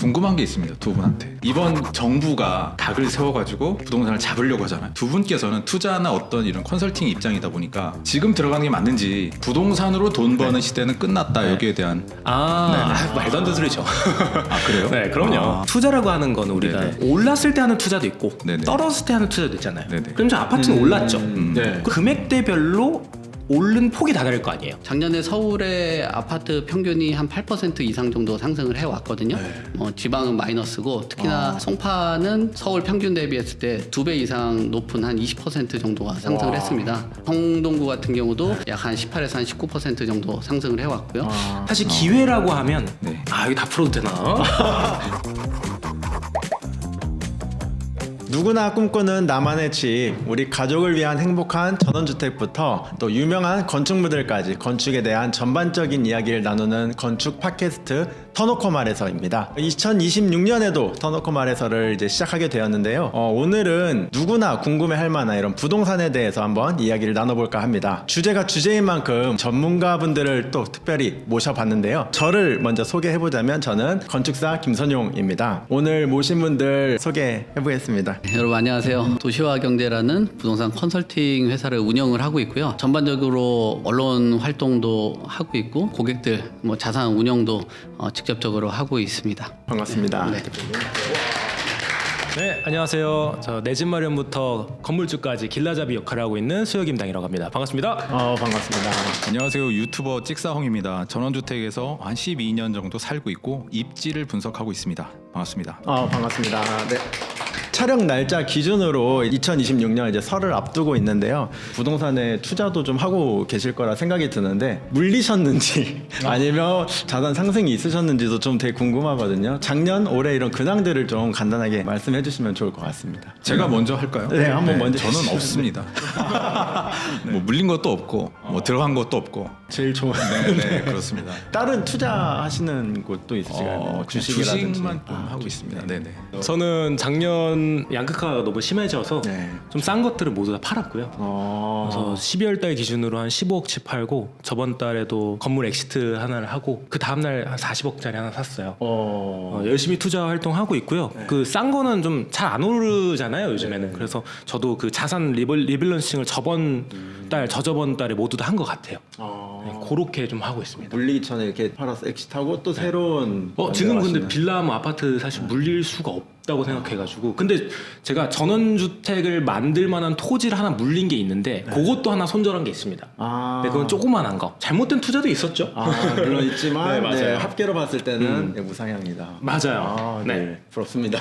궁금한 게 있습니다. 두 분한테. 이번 정부가 각을 세워가지고 부동산을 잡으려고 하잖아요. 두 분께서는 투자나 어떤 이런 컨설팅 입장이다 보니까 지금 들어가는 게 맞는지, 부동산으로 돈 버는 시대는 끝났다, 여기에 대한. 말도 안 되는 소리죠. 아, 그래요? 네, 그럼요. 투자라고 하는 건 우리가 올랐을 때 하는 투자도 있고 네네. 떨어졌을 때 하는 투자도 있잖아요. 네네. 그럼 저 아파트는 올랐죠. 네. 그 금액대별로 오른 폭이 다 다를 거 아니에요. 작년에 서울의 아파트 평균이 한 8% 이상 정도 상승을 해왔거든요. 지방은 마이너스고, 특히나 송파는 서울 평균 대비했을 때 2배 이상 높은 한 20% 정도가 상승을 했습니다. 성동구 같은 경우도 약 한 18에서 한 19% 정도 상승을 해왔고요. 사실 기회라고 하면 네. 이거 다 풀어도 되나? 누구나 꿈꾸는 나만의 집, 우리 가족을 위한 행복한 전원주택부터 또 유명한 건축물들까지 건축에 대한 전반적인 이야기를 나누는 건축 팟캐스트 터놓고 말해서입니다. 2026년에도 터놓고 말해서를 이제 시작하게 되었는데요. 오늘은 누구나 궁금해할 만한 이런 부동산에 대해서 한번 이야기를 나눠볼까 합니다. 주제가 주제인 만큼 전문가분들을 또 특별히 모셔봤는데요. 저를 먼저 소개해보자면 저는 건축사 김선용입니다. 오늘 모신 분들 소개해보겠습니다. 여러분 안녕하세요. 도시화경제라는 부동산 컨설팅 회사를 운영을 하고 있고요. 전반적으로 언론 활동도 하고 있고, 고객들 자산 운영도 직접적으로 하고 있습니다. 반갑습니다. 네. 네, 안녕하세요. 저 내 집 마련부터 건물주까지 길라잡이 역할을 하고 있는 수혁임당이라고 합니다. 반갑습니다. 반갑습니다. 안녕하세요. 유튜버 찍사홍입니다. 전원주택에서 한 12년 정도 살고 있고 입지를 분석하고 있습니다. 반갑습니다. 반갑습니다. 네. 촬영 날짜 기준으로 2026년 이제 설을 앞두고 있는데요. 부동산에 투자도 좀 하고 계실 거라 생각이 드는데 물리셨는지 아니면 자산 상승이 있으셨는지도 좀 되게 궁금하거든요. 작년, 올해 이런 근황들을 좀 간단하게 말씀해 주시면 좋을 것 같습니다. 제가 먼저 할까요? 네, 한번 먼저 저는 해주시죠. 없습니다. 뭐 물린 것도 없고 뭐 들어간 것도 없고. 제일 좋은. 네, 그렇습니다. 다른 투자하시는 곳도 있으실까요? 주식이라든지. 주식만 좀 하고 있습니다. 네네. 저는 작년 양극화가 너무 심해져서 네. 좀 싼 것들을 모두 다 팔았고요. 그래서 12월 달 기준으로 한 15억치 팔고, 저번 달에도 건물 엑시트 하나를 하고 그 다음날 한 40억짜리 하나 샀어요. 열심히 투자 활동하고 있고요. 그 싼 거는 좀 잘 안 오르잖아요, 요즘에는. 그래서 저도 그 자산 리밸런싱을 저번 달, 저저번 달에 모두 다 한 것 같아요. 네, 그렇게 좀 하고 있습니다. 물리기 전에 이렇게 팔아서 엑시트하고 또 새로운. 지금 근데 하시는. 빌라 뭐 아파트 사실 물릴 수가 없다고 생각해가지고, 근데 제가 전원주택을 만들 만한 토지를 하나 물린 게 있는데 그것도 하나 손절한 게 있습니다. 근데 그건 조그만한 거. 잘못된 투자도 있었죠. 물론 있지만 네, 맞아요. 합계로 봤을 때는 무상향이다. 맞아요. 네. 부럽습니다.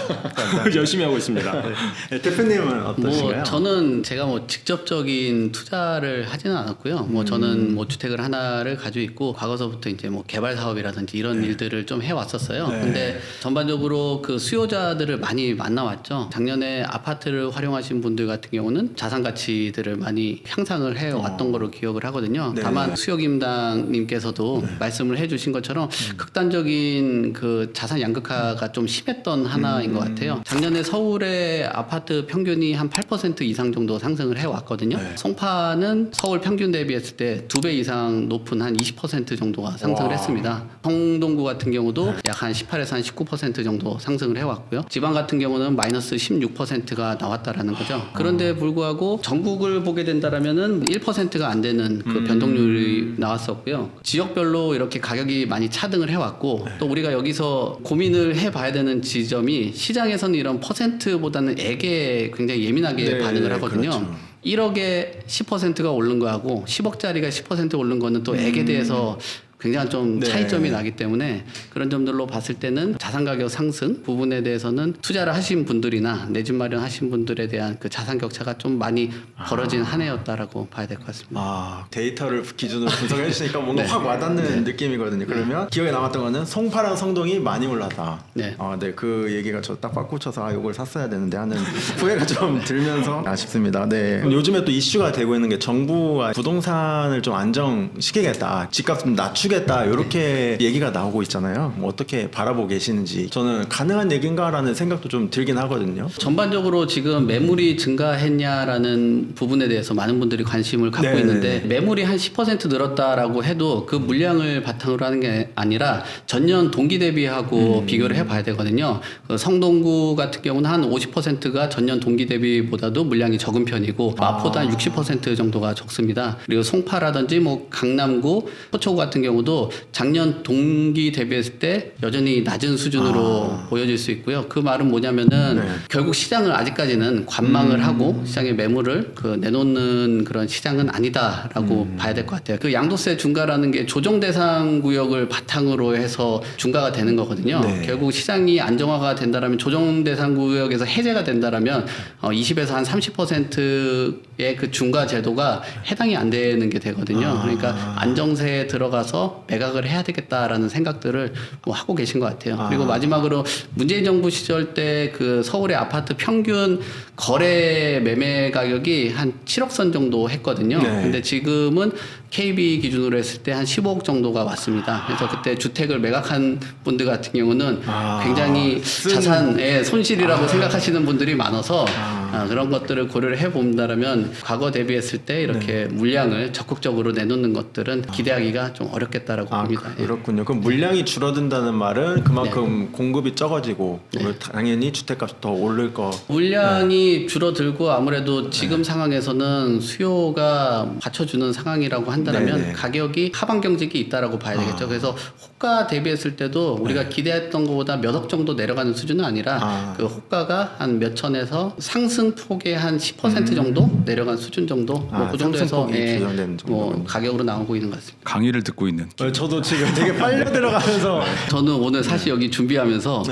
열심히 하고 있습니다. 네, 대표님은 어떠신가요? 저는 제가 직접적인 투자를 하지는 않았고요. 저는 주택을 하나를 가지고 있고, 과거서부터 이제 개발 사업이라든지 이런 일들을 좀 해왔었어요. 근데 전반적으로 그 수요자들을 많이 만나왔죠. 작년에 아파트를 활용하신 분들 같은 경우는 자산 가치들을 많이 향상을 해왔던 거로 기억을 하거든요. 다만 수혁임당님께서도 말씀을 해주신 것처럼 극단적인 그 자산 양극화가 좀 심했던 하나인 것 같아요. 작년에 서울의 아파트 평균이 한 8% 이상 정도 상승을 해왔거든요. 송파는 서울 평균 대비했을 때 2배 이상 높은 한 20% 정도가 상승을 했습니다. 성동구 같은 경우도 약 한 18에서 한 19% 정도 상승을 해왔고요. 지방 같은 경우는 마이너스 16%가 나왔다라는 거죠. 그런데 불구하고 전국을 보게 된다라면은 1%가 안 되는 그 변동률이 나왔었고요. 지역별로 이렇게 가격이 많이 차등을 해왔고, 또 우리가 여기서 고민을 해봐야 되는 지점이, 시장에서는 이런 퍼센트보다는 액에 굉장히 예민하게 반응을 하거든요. 그렇죠. 1억에 10%가 오른 거하고 10억짜리가 10% 오른 거는 또 액에 대해서 굉장히 좀 차이점이 나기 때문에, 그런 점들로 봤을 때는 자산 가격 상승 부분에 대해서는 투자를 하신 분들이나 내 집 마련하신 분들에 대한 그 자산 격차가 좀 많이 벌어진 한 해였다라고 봐야 될 것 같습니다. 데이터를 기준으로 분석해 주시니까 뭔가 확 와닿는 느낌이거든요. 그러면 기억에 남았던 거는 송파랑 성동이 많이 올랐다. 네. 그 얘기가 저 딱 꽂혀서 이걸 샀어야 되는데 하는 후회가 좀 들면서 아쉽습니다. 네. 요즘에 또 이슈가 되고 있는 게 정부가 부동산을 좀 안정시키겠다, 집값 좀 낮추겠다 감추겠다 이렇게 얘기가 나오고 있잖아요. 뭐 어떻게 바라보고 계시는지 저는 가능한 얘기인가라는 생각도 좀 들긴 하거든요. 전반적으로 지금 매물이 증가했냐라는 부분에 대해서 많은 분들이 관심을 갖고 네. 있는데 매물이 한 10% 늘었다라고 해도 그 물량을 바탕으로 하는 게 아니라 전년 동기 대비하고 비교를 해봐야 되거든요. 그 성동구 같은 경우는 한 50%가 전년 동기 대비보다도 물량이 적은 편이고 마포도 한 60% 정도가 적습니다. 그리고 송파라든지 뭐 강남구, 서초구 같은 경우도 작년 동기 대비했을 때 여전히 낮은 수준으로 보여질 수 있고요. 그 말은 뭐냐면은 결국 시장을 아직까지는 관망을 하고 시장에 매물을 그 내놓는 그런 시장은 아니다라고 봐야 될 것 같아요. 그 양도세 중과라는 게 조정 대상 구역을 바탕으로 해서 중과가 되는 거거든요. 네. 결국 시장이 안정화가 된다라면 조정 대상 구역에서 해제가 된다라면 20에서 한 30%의 그 중과 제도가 해당이 안 되는 게 되거든요. 그러니까 안정세에 들어가서 매각을 해야 되겠다라는 생각들을 뭐 하고 계신 것 같아요. 그리고 마지막으로 문재인 정부 시절 때 그 서울의 아파트 평균 거래 매매 가격이 한 7억 선 정도 했거든요. 네. 근데 지금은 KB 기준으로 했을 때 한 15억 정도가 왔습니다. 그래서 그때 주택을 매각한 분들 같은 경우는 굉장히 자산의 손실이라고 생각하시는 분들이 많아서 그런 것들을 고려를 해본다면 과거 대비했을 때 이렇게 물량을 적극적으로 내놓는 것들은 기대하기가 좀 어렵겠다라고 봅니다. 예. 그렇군요. 그럼 물량이 줄어든다는 말은 그만큼 공급이 적어지고 당연히 주택값이 더 오를 거. 물량이 줄어들고 아무래도 지금 상황에서는 수요가 받쳐주는 상황이라고 한다면 네네. 가격이 하방 경직이 있다라고 봐야 되겠죠. 그래서 호가 대비했을 때도 우리가 기대했던 것보다 몇 억 정도 내려가는 수준은 아니라 그 호가가 한 몇 천에서 상승 폭의 한 10% 정도 내려간 수준 정도 뭐 그 정도에서 상승폭이 조정되는 뭐 정도군요. 가격으로 나오고 있는 것 같습니다. 강의를 듣고 있는 저도 지금 되게 빨려 들어가면서 저는 오늘 사실 여기 준비하면서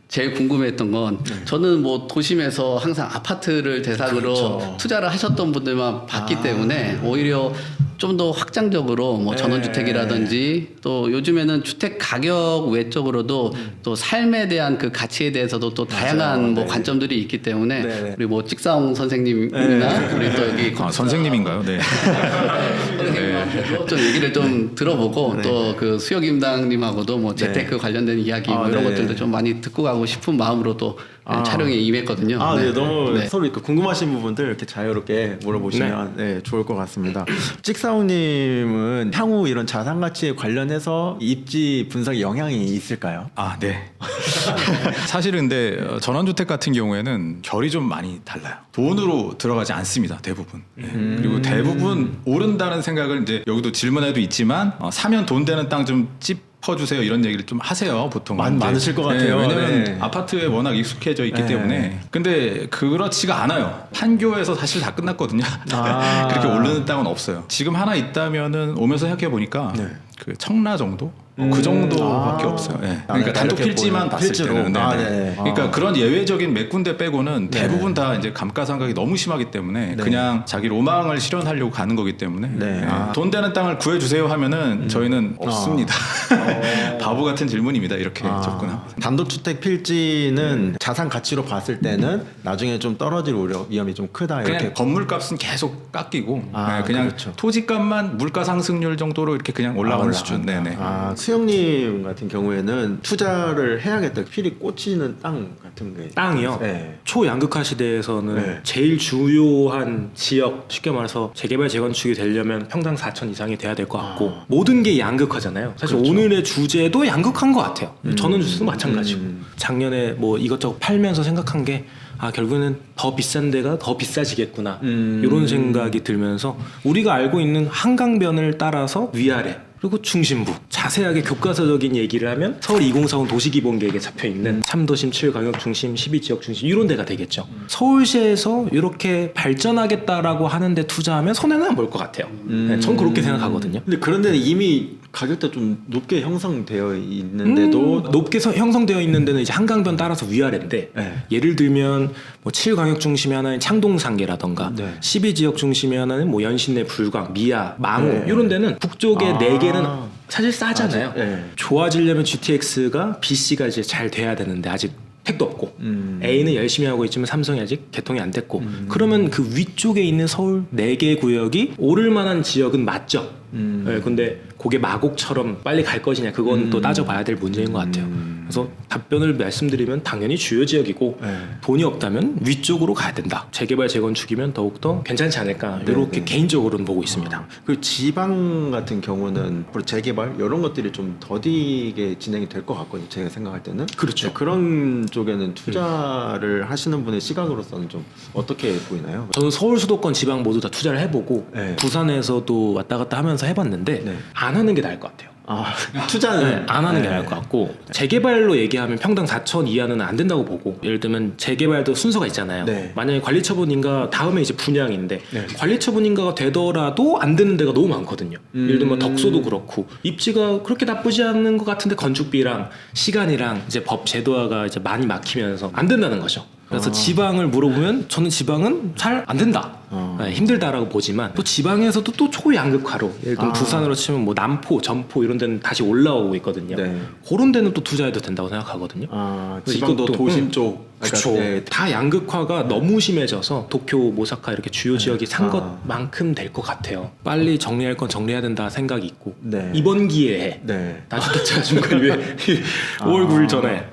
제일 궁금했던 건 저는 뭐 도심에서 항상 아파트를 대상으로 투자를 하셨던 분들만 봤기 때문에 오히려 좀 더 확장적으로 뭐 전원주택이라든지 또 요즘에는 주택 가격 외적으로도 또 삶에 대한 그 가치에 대해서도 또 다양한 뭐 관점들이 있기 때문에 우리 뭐 찍사홍 선생님이나 우리 또 여기 선생님인가요? 네. 선생님한테도 좀 얘기를 좀 들어보고 또 그 수혁임당님하고도 뭐 재테크 관련된 이야기 뭐 이런 것들도 좀 많이 듣고 가고 싶은 마음으로 또 촬영에 임했거든요. 네, 너무 네. 서로 이렇게 궁금하신 부분들 이렇게 자유롭게 물어보시면 좋을 것 같습니다. 찍사우님은 향후 이런 자산 가치에 관련해서 입지 분석에 영향이 있을까요? 아, 네. 사실은 근데 전원주택 같은 경우에는 결이 좀 많이 달라요. 돈으로 들어가지 않습니다. 대부분. 네. 그리고 대부분 오른다는 생각을 이제 여기도 질문에도 있지만 사면 돈 되는 땅 좀 짚어주세요 이런 얘기를 좀 하세요. 보통 많으실 것 같아요. 왜냐면 네. 아파트에 워낙 익숙해져 있기 때문에. 근데 그렇지가 않아요. 판교에서 사실 다 끝났거든요. 그렇게 오르는 땅은 없어요. 지금 하나 있다면은 오면서 생각해 보니까 그 청라 정도? 그 정도밖에 없어요. 네. 그러니까 단독 필지만 봤을 필지로. 때는. 네. 그러니까 그런 예외적인 몇 군데 빼고는 대부분 다 이제 감가상각이 너무 심하기 때문에 그냥 자기 로망을 실현하려고 가는 거기 때문에 돈 되는 땅을 구해주세요 하면은 저희는 없습니다. 바보 같은 질문입니다. 이렇게 접근합니다. 단독주택 필지는 자산 가치로 봤을 때는 나중에 좀 떨어질 위험이 좀 크다 이렇게. 그냥 건물값은 계속 깎이고 그냥 그렇죠. 토지값만 물가 상승률 정도로 이렇게 그냥 올라가는 수준. 네네. 수영님 같은 경우에는 투자를 해야겠다. 필히 꽂히는 땅 같은 게. 땅이요? 네. 초양극화 시대에서는 네. 제일 주요한 지역, 쉽게 말해서 재개발 재건축이 되려면 평당 4천 이상이 돼야 될 것 같고 모든 게 양극화잖아요. 사실 오늘의 주제도 양극화인 것 같아요. 전원주택도 마찬가지고 작년에 뭐 이것저것 팔면서 생각한 게 결국에는 더 비싼 데가 더 비싸지겠구나 이런 생각이 들면서 우리가 알고 있는 한강변을 따라서 위아래 그리고 중심부 자세하게 교과서적인 얘기를 하면 서울 2040 도시기본계획에 잡혀있는 3도심 7광역중심 12지역중심 이런 데가 되겠죠. 서울시에서 이렇게 발전하겠다라고 하는데 투자하면 손해는 안 볼 것 같아요. 네, 전 그렇게 생각하거든요. 근데 그런 데는 이미 가격대 좀 높게 형성되어 있는데도 높게 형성되어 있는 데는 이제 한강변 따라서 위아래인데 예를 들면 뭐 7광역 중심이 하나는 창동상계라던가 12지역 중심이 하나는 뭐 연신내 불광, 미아, 망우 이런 데는 북쪽에 4개는 사실 싸잖아요. 좋아지려면 GTX가 BC가 이제 잘 돼야 되는데 아직 택도 없고 A는 열심히 하고 있지만 삼성이 아직 개통이 안 됐고 그러면 그 위쪽에 있는 서울 4개 구역이 오를 만한 지역은 맞죠. 네, 근데 그게 마곡처럼 빨리 갈 것이냐 그건 또 따져봐야 될 문제인 것 같아요. 그래서 답변을 말씀드리면 당연히 주요 지역이고 네. 돈이 없다면 위쪽으로 가야 된다. 재개발 재건축이면 더욱더 괜찮지 않을까 이렇게 개인적으로는 보고 있습니다. 그 지방 같은 경우는 앞으로 재개발 이런 것들이 좀 더디게 진행이 될 것 같거든요. 제가 생각할 때는. 그렇죠. 네, 그런 쪽에는 투자를 하시는 분의 시각으로서는 좀 어떻게 보이나요? 저는 서울 수도권 지방 모두 다 투자를 해보고 네. 부산에서도 왔다 갔다 하면서 해봤는데 네. 안 하는 게 나을 것 같아요. 아, 투자는 안 하는 게 나을 것 같고 재개발로 얘기하면 평당 4천 이하는 안 된다고 보고 예를 들면 재개발도 순서가 있잖아요. 네. 만약에 관리처분인가 다음에 이제 분양인데 네. 관리처분인가가 되더라도 안 되는 데가 너무 많거든요. 예를 들면 덕소도 그렇고 입지가 그렇게 나쁘지 않은 것 같은데 건축비랑 시간이랑 이제 법 제도화가 이제 많이 막히면서 안 된다는 거죠. 그래서 지방을 물어보면 저는 지방은 잘 안 된다. 네, 힘들다라고 보지만 또 지방에서도 또 초양극화로 예를 들면 부산으로 치면 뭐 남포, 전포 이런 데는 다시 올라오고 있거든요. 네. 그런 데는 또 투자해도 된다고 생각하거든요. 그래서 지방도 도심 쪽. 그렇죠. 그러니까, 네. 다 양극화가 너무 심해져서 도쿄, 모사카 이렇게 주요 지역이 산 것만큼 될 것 같아요. 빨리 정리할 건 정리해야 된다 생각이 있고 네. 이번 기회에 네. 다주택자 준공을 5월 9일 전에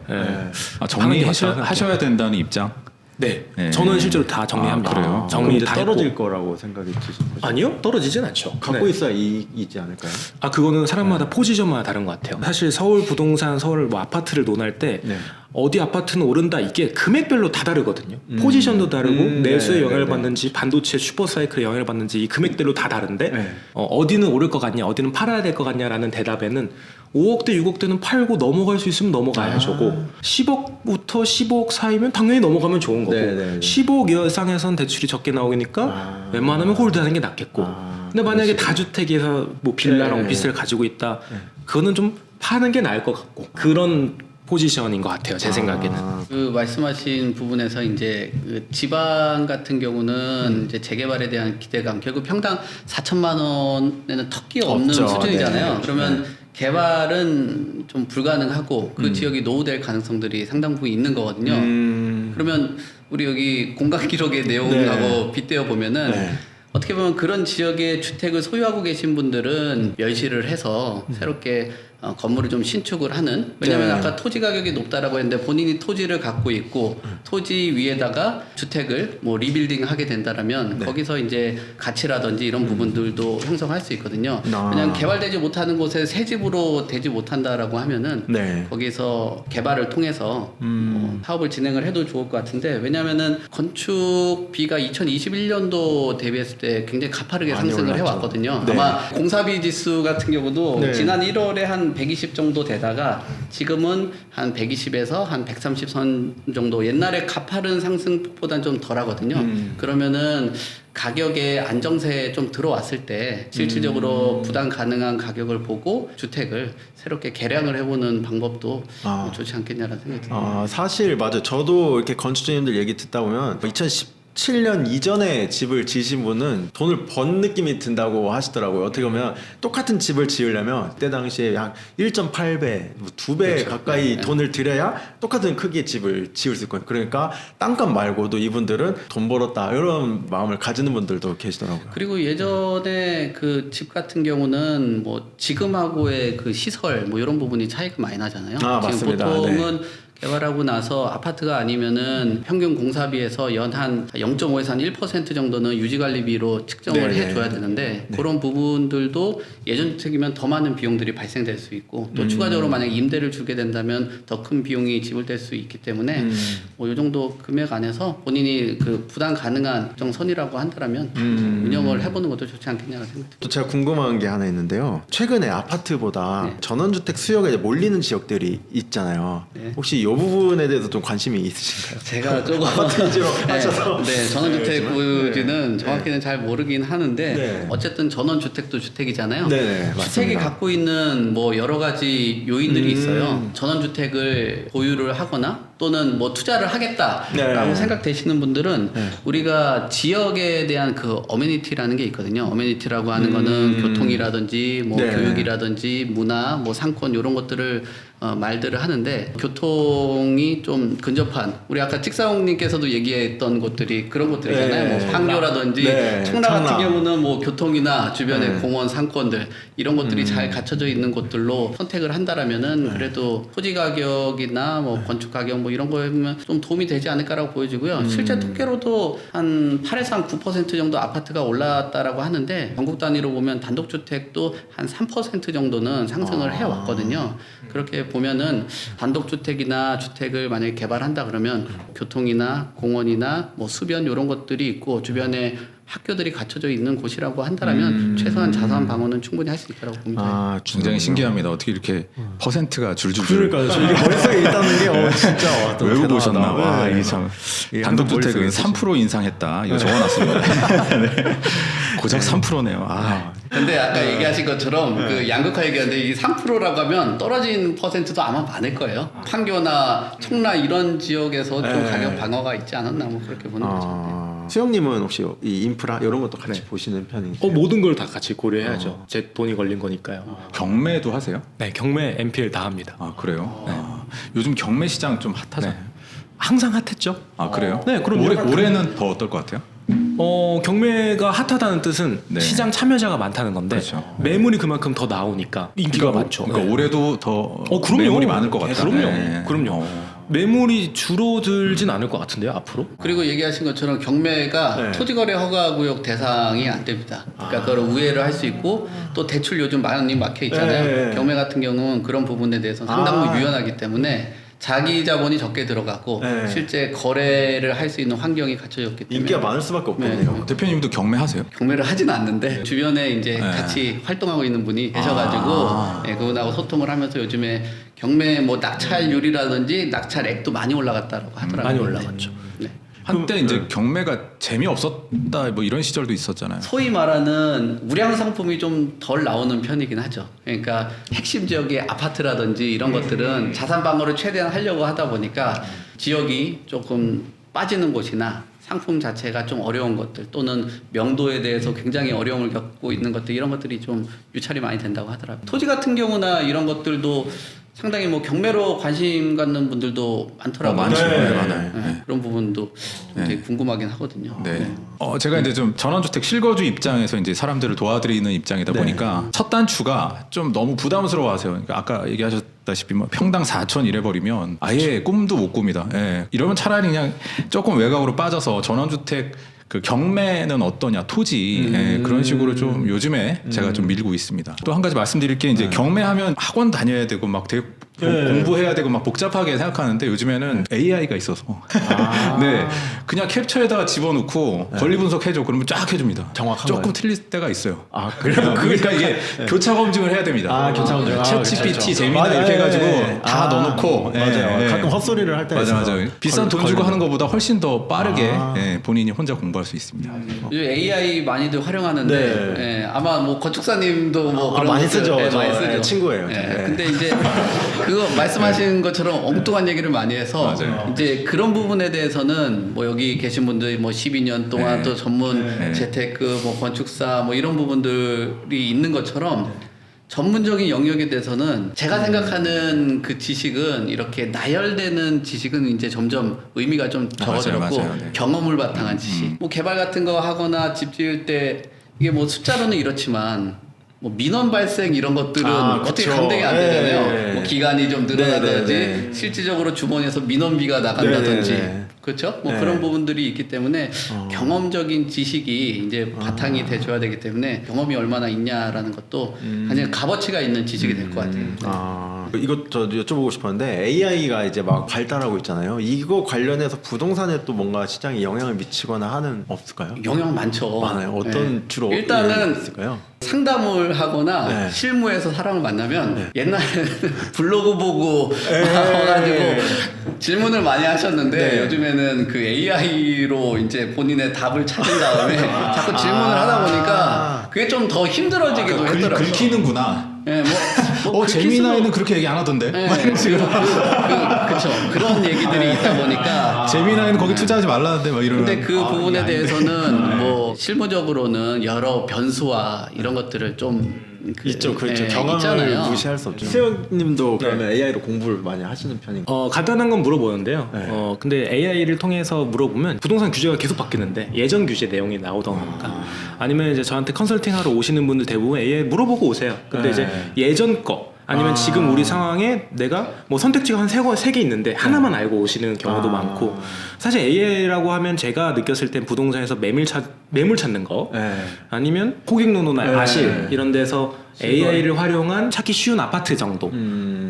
정리하셔야 된다는 입장. 네. 네. 저는 실제로 다 정리합니다. 그래요? 정리 이제 다 떨어질 했고. 거라고 생각이 드시는 거죠? 아니요, 떨어지진 않죠. 갖고 네. 있어야 이익이지 않을까요? 아 그거는 사람마다 포지션마다 다른 것 같아요. 사실 서울 부동산, 서울 뭐 아파트를 논할 때 네. 어디 아파트는 오른다 이게 금액별로 다 다르거든요. 포지션도 다르고 내수에 네, 영향을 네, 받는지 반도체 슈퍼사이클에 영향을 받는지 이 금액대로 다 다른데 네. 어디는 오를 것 같냐, 어디는 팔아야 될 것 같냐라는 대답에는 5억대, 6억대는 팔고 넘어갈 수 있으면 넘어가야죠고 10억부터 15억 사이면 당연히 넘어가면 좋은 거고 네, 네, 네. 15억 이상에선 대출이 적게 나오니까 웬만하면 홀드하는 게 낫겠고 근데 만약에 다주택에서 뭐 빌라랑 네. 오피스를 가지고 있다 그거는 좀 파는 게 나을 것 같고 그런 포지션인 것 같아요 제 생각에는. 그 말씀하신 부분에서 이제 그 지방 같은 경우는 이제 재개발에 대한 기대감 결국 평당 4천만 원에는 턱이 없는 없죠. 수준이잖아요. 네. 그러면 개발은 좀 불가능하고 그 지역이 노후될 가능성들이 상당 부분 있는 거거든요. 그러면 우리 여기 공각 기록의 내용하고 빗대어 보면은 네. 어떻게 보면 그런 지역의 주택을 소유하고 계신 분들은 멸실을 해서 새롭게 건물을 좀 신축을 하는 왜냐하면 네. 아까 토지 가격이 높다라고 했는데 본인이 토지를 갖고 있고 토지 위에다가 주택을 뭐 리빌딩 하게 된다라면 거기서 이제 가치라든지 이런 부분들도 형성할 수 있거든요. 왜냐하면 개발되지 못하는 곳에 새 집으로 되지 못한다라고 하면은 네. 거기서 개발을 통해서 사업을 진행을 해도 좋을 것 같은데 왜냐하면은 건축비가 2021년도 대비했을 때 굉장히 가파르게 많이 상승을 올랐죠. 해왔거든요. 네. 아마 공사비 지수 같은 경우도 네. 지난 1월에 한 120 정도 되다가 지금은 한 120에서 한 130선 정도 옛날에 가파른 상승폭보다는 좀 덜하거든요. 그러면은 가격의 안정세에 좀 들어왔을 때 실질적으로 부담 가능한 가격을 보고 주택을 새롭게 개량을 해보는 방법도 좋지 않겠냐라는 생각이 듭니다. 사실 맞아요. 저도 이렇게 건축주님들 얘기 듣다 보면 2017년 이전에 집을 지으신 분은 돈을 번 느낌이 든다고 하시더라고요. 어떻게 보면 똑같은 집을 지으려면 그때 당시에 약 1.8배, 2배 그렇죠. 가까이 돈을 들여야 똑같은 크기의 집을 지을 수 있거든요. 그러니까 땅값 말고도 이분들은 돈 벌었다 이런 마음을 가지는 분들도 계시더라고요. 그리고 예전에 그 집 같은 경우는 뭐 지금하고의 그 시설 뭐 이런 부분이 차이가 많이 나잖아요. 지금 맞습니다. 보통은 개발하고 나서 아파트가 아니면은 평균 공사비에서 연 한 0.5에서 한 1% 정도는 유지관리비로 측정을 네네. 해줘야 되는데 그런 부분들도 예전 주택이면 더 많은 비용들이 발생될 수 있고 또 추가적으로 만약 임대를 주게 된다면 더 큰 비용이 지불될 수 있기 때문에 뭐 이 정도 금액 안에서 본인이 그 부담 가능한 일정 선이라고 한다면 운영을 해보는 것도 좋지 않겠냐는 생각이 또 제가 궁금한 게 하나 있는데요. 최근에 아파트보다 네. 전원주택 수요가 이제 몰리는 지역들이 있잖아요. 네. 혹시 이 부분에 대해서 좀 관심이 있으신가요? 제가 조금 아파트 위주로 하셔서. 네, 전원주택 구지는 정확히는 잘 모르긴 하는데 네. 어쨌든 전원주택도 주택이잖아요. 네네, 주택이 맞습니다. 갖고 있는 뭐 여러 가지 요인들이 있어요. 전원주택을 보유를 하거나 또는 뭐 투자를 하겠다라고 네. 생각되시는 분들은 우리가 지역에 대한 그 어메니티라는 게 있거든요. 어메니티라고 하는 거는 교통이라든지 뭐 네. 교육이라든지 문화, 뭐 상권 이런 것들을 말들을 하는데 교통이 좀 근접한 우리 아까 찍사홍님께서도 얘기했던 곳들이 그런 곳들이잖아요. 네. 뭐 판교라든지 네. 청라 같은 청라. 경우는 뭐 교통이나 주변에 공원 상권들 이런 것들이 잘 갖춰져 있는 곳들로 선택을 한다라면은 그래도 토지 가격이나 뭐 건축 가격 뭐 이런 거에 보면 좀 도움이 되지 않을까라고 보여지고요. 실제 통계로도 한 8에서 한 9% 정도 아파트가 올랐다라고 하는데 전국 단위로 보면 단독주택도 한 3% 정도는 상승을 해왔거든요. 그렇게 보면은 단독주택이나 주택을 만약에 개발한다 그러면 교통이나 공원이나 뭐 수변 이런 것들이 있고 주변에 학교들이 갖춰져 있는 곳이라고 한다라면 최소한 자산 방어는 충분히 할 수 있다고 봅니다. 아, 굉장히 신기합니다. 어떻게 이렇게 퍼센트가 줄줄줄 그러니까 저 이게 머릿속에 있다는 게 진짜 와, 또 외우고 오셨나 대단하다. 봐. 네. 이게 참 이게 단독주택은 머릿속에 3% 인상했다. 이거 적어놨습니다. 네. 고작 3%네요. 근데 아까 얘기하신 것처럼 그 양극화 얘기하는데 이게 3%라고 하면 떨어진 퍼센트도 아마 많을 거예요. 판교나 청라 이런 지역에서 좀 가격 방어가 있지 않았나 뭐 그렇게 보는 거죠. 수영님은 혹시 이 인프라 이런 것도 같이 보시는 편이세요? 모든 걸 다 같이 고려해야죠. 제 돈이 걸린 거니까요. 경매도 하세요? 네, 경매, MPL 다 합니다. 아 그래요? 요즘 경매 시장 좀 핫하잖아요. 항상 핫했죠. 아 그래요? 네, 그럼 올해는 더 어떨 것 같아요? 경매가 핫하다는 뜻은 네. 시장 참여자가 많다는 건데 그렇죠. 매물이 그만큼 더 나오니까 인기가 많죠. 그러니까 올해도 더 그럼요. 매물이 많을 것 같아요. 그럼요. 네. 그럼요. 매물이 줄어들진 않을 것 같은데요, 앞으로? 그리고 얘기하신 것처럼 경매가 네. 토지거래 허가구역 대상이 안 됩니다. 그러니까 그걸 우회를 할 수 있고 또 대출 요즘 많이 막혀 있잖아요. 네. 경매 같은 경우는 그런 부분에 대해서 상당히 유연하기 때문에 자기 자본이 적게 들어가고 네. 실제 거래를 할 수 있는 환경이 갖춰졌기 때문에 인기가 많을 수밖에 없겠네요. 대표님도 경매하세요? 경매를 하지는 않는데 주변에 이제 같이 활동하고 있는 분이 계셔가지고 예, 그분하고 소통을 하면서 요즘에 경매 뭐 낙찰률이라든지 낙찰액도 많이 올라갔다라고 하더라고요. 많이 올라갔죠. 네. 한때 이제 경매가 재미없었다 뭐 이런 시절도 있었잖아요. 소위 말하는 우량 상품이 좀 덜 나오는 편이긴 하죠. 그러니까 핵심 지역의 아파트라든지 이런 것들은 자산 방어를 최대한 하려고 하다 보니까 지역이 조금 빠지는 곳이나 상품 자체가 좀 어려운 것들 또는 명도에 대해서 굉장히 어려움을 겪고 있는 것들 이런 것들이 좀 유찰이 많이 된다고 하더라고요. 토지 같은 경우나 이런 것들도 상당히 뭐 경매로 관심 갖는 분들도 많더라고요. 많죠. 네. 많아요. 네. 그런 부분도 되게 궁금하긴 하거든요. 네. 제가 이제 좀 전원주택 실거주 입장에서 이제 사람들을 도와드리는 입장이다 네. 보니까 첫 단추가 좀 너무 부담스러워하세요. 그러니까 아까 얘기하셨다시피 뭐 평당 4천 이래 버리면 아예 꿈도 못 꿉니다. 예. 이러면 차라리 그냥 조금 외곽으로 빠져서 전원주택 그 경매는 어떠냐 토지 예, 그런 식으로 좀 요즘에 제가 좀 밀고 있습니다. 또 한 가지 말씀드릴 게 이제 경매하면 학원 다녀야 되고 막 되게 공부해야 되고 막 복잡하게 생각하는데 요즘에는 AI가 있어서 네 그냥 캡처에다가 집어넣고 권리 분석해줘 그러면 쫙 해줍니다. 정확한 조금 거예요? 틀릴 때가 있어요. 그래요? 그러니까 이게 교차 검증을 해야 됩니다. 교차 검증. 챗 GPT, 제미나 맞아요. 이렇게 예, 해가지고 예. 다 넣어놓고 맞아요. 예, 예. 가끔 헛소리를 할 때가 맞아 있어서 맞아. 비싼 돈 주고 하는 것보다 훨씬 더 빠르게 아. 예, 본인이 혼자 공부할 수 있습니다. 요즘 AI 많이들 활용하는데 네. 예, 아마 뭐 건축사님도 뭐 그런 많이 것들, 쓰죠. 예, 저, 많이 쓰죠. 예, 친구예요. 예, 네. 근데 이제 그거 말씀하신 것처럼 엉뚱한 얘기를 많이 해서 맞아요. 이제 그런 부분에 대해서는 뭐 여기 계신 분들이 뭐 12년 동안 네. 또 전문 네. 재테크 뭐 건축사 뭐 이런 부분들이 있는 것처럼 전문적인 영역에 대해서는 제가 생각하는 그 지식은 이렇게 나열되는 지식은 이제 점점 의미가 좀 적어졌고 맞아요. 네. 경험을 바탕한 지식. 뭐 개발 같은 거 하거나 집 지을 때 이게 뭐 숫자로는 이렇지,만 뭐 민원 발생 이런 것들은 어떻게 그쵸. 감당이 안 되잖아요. 네. 뭐 기간이 좀 늘어나든지 네. 실질적으로 주머니에서 민원비가 나간다든지 네. 그렇죠? 뭐 네. 그런 부분들이 있기 때문에 경험적인 지식이 이제 바탕이 돼줘야 되기 때문에 경험이 얼마나 있냐라는 것도 굉장히 값어치가 있는 지식이 될 것 같아요. 이것 저 여쭤보고 싶었는데 AI가 이제 막 발달하고 있잖아요. 이거 관련해서 부동산에 또 뭔가 시장에 영향을 미치거나 하는 없을까요? 영향 많죠. 많아요. 어떤 네. 주로 일단은 있을까요? 상담을 하거나 네. 실무에서 사람을 만나면 옛날에는 블로그 보고 와가지고 질문을 많이 하셨는데 네. 요즘에는 그 AI로 이제 본인의 답을 찾은 다음에 자꾸 질문을 하다 보니까 그게 좀 더 힘들어지기도 했더라고요. 긁히는구나. 네, 뭐 제미나이는 그렇게 얘기 안 하던데. 네, 그렇죠. 그런 얘기들이 있다 보니까 제미나이는 거기 투자하지 말라는데 막 이러면. 근데 그 부분에 대해서는 뭐 실무적으로는 여러 변수와 이런 것들을 좀 있죠, 그렇죠. 예, 경험을 있잖아요. 무시할 수 없죠. 세훈님도 그러면 AI로 공부를 많이 하시는 편인가요? 간단한 건 물어보는데요. 네. 근데 AI를 통해서 물어보면 부동산 규제가 계속 바뀌는데 예전 규제 내용이 나오던 거니까 아니면 이제 저한테 컨설팅하러 오시는 분들 대부분 AI 물어보고 오세요. 근데 네. 이제 예전 거 아니면 지금 우리 상황에 내가 뭐 선택지가 한 세 개 있는데 하나만 알고 오시는 경우도 많고 사실 AI라고 하면 제가 느꼈을 땐 부동산에서 매물 찾는 거 네. 아니면 호객노노나 네. 아실 이런 데서 AI를 활용한 찾기 쉬운 아파트 정도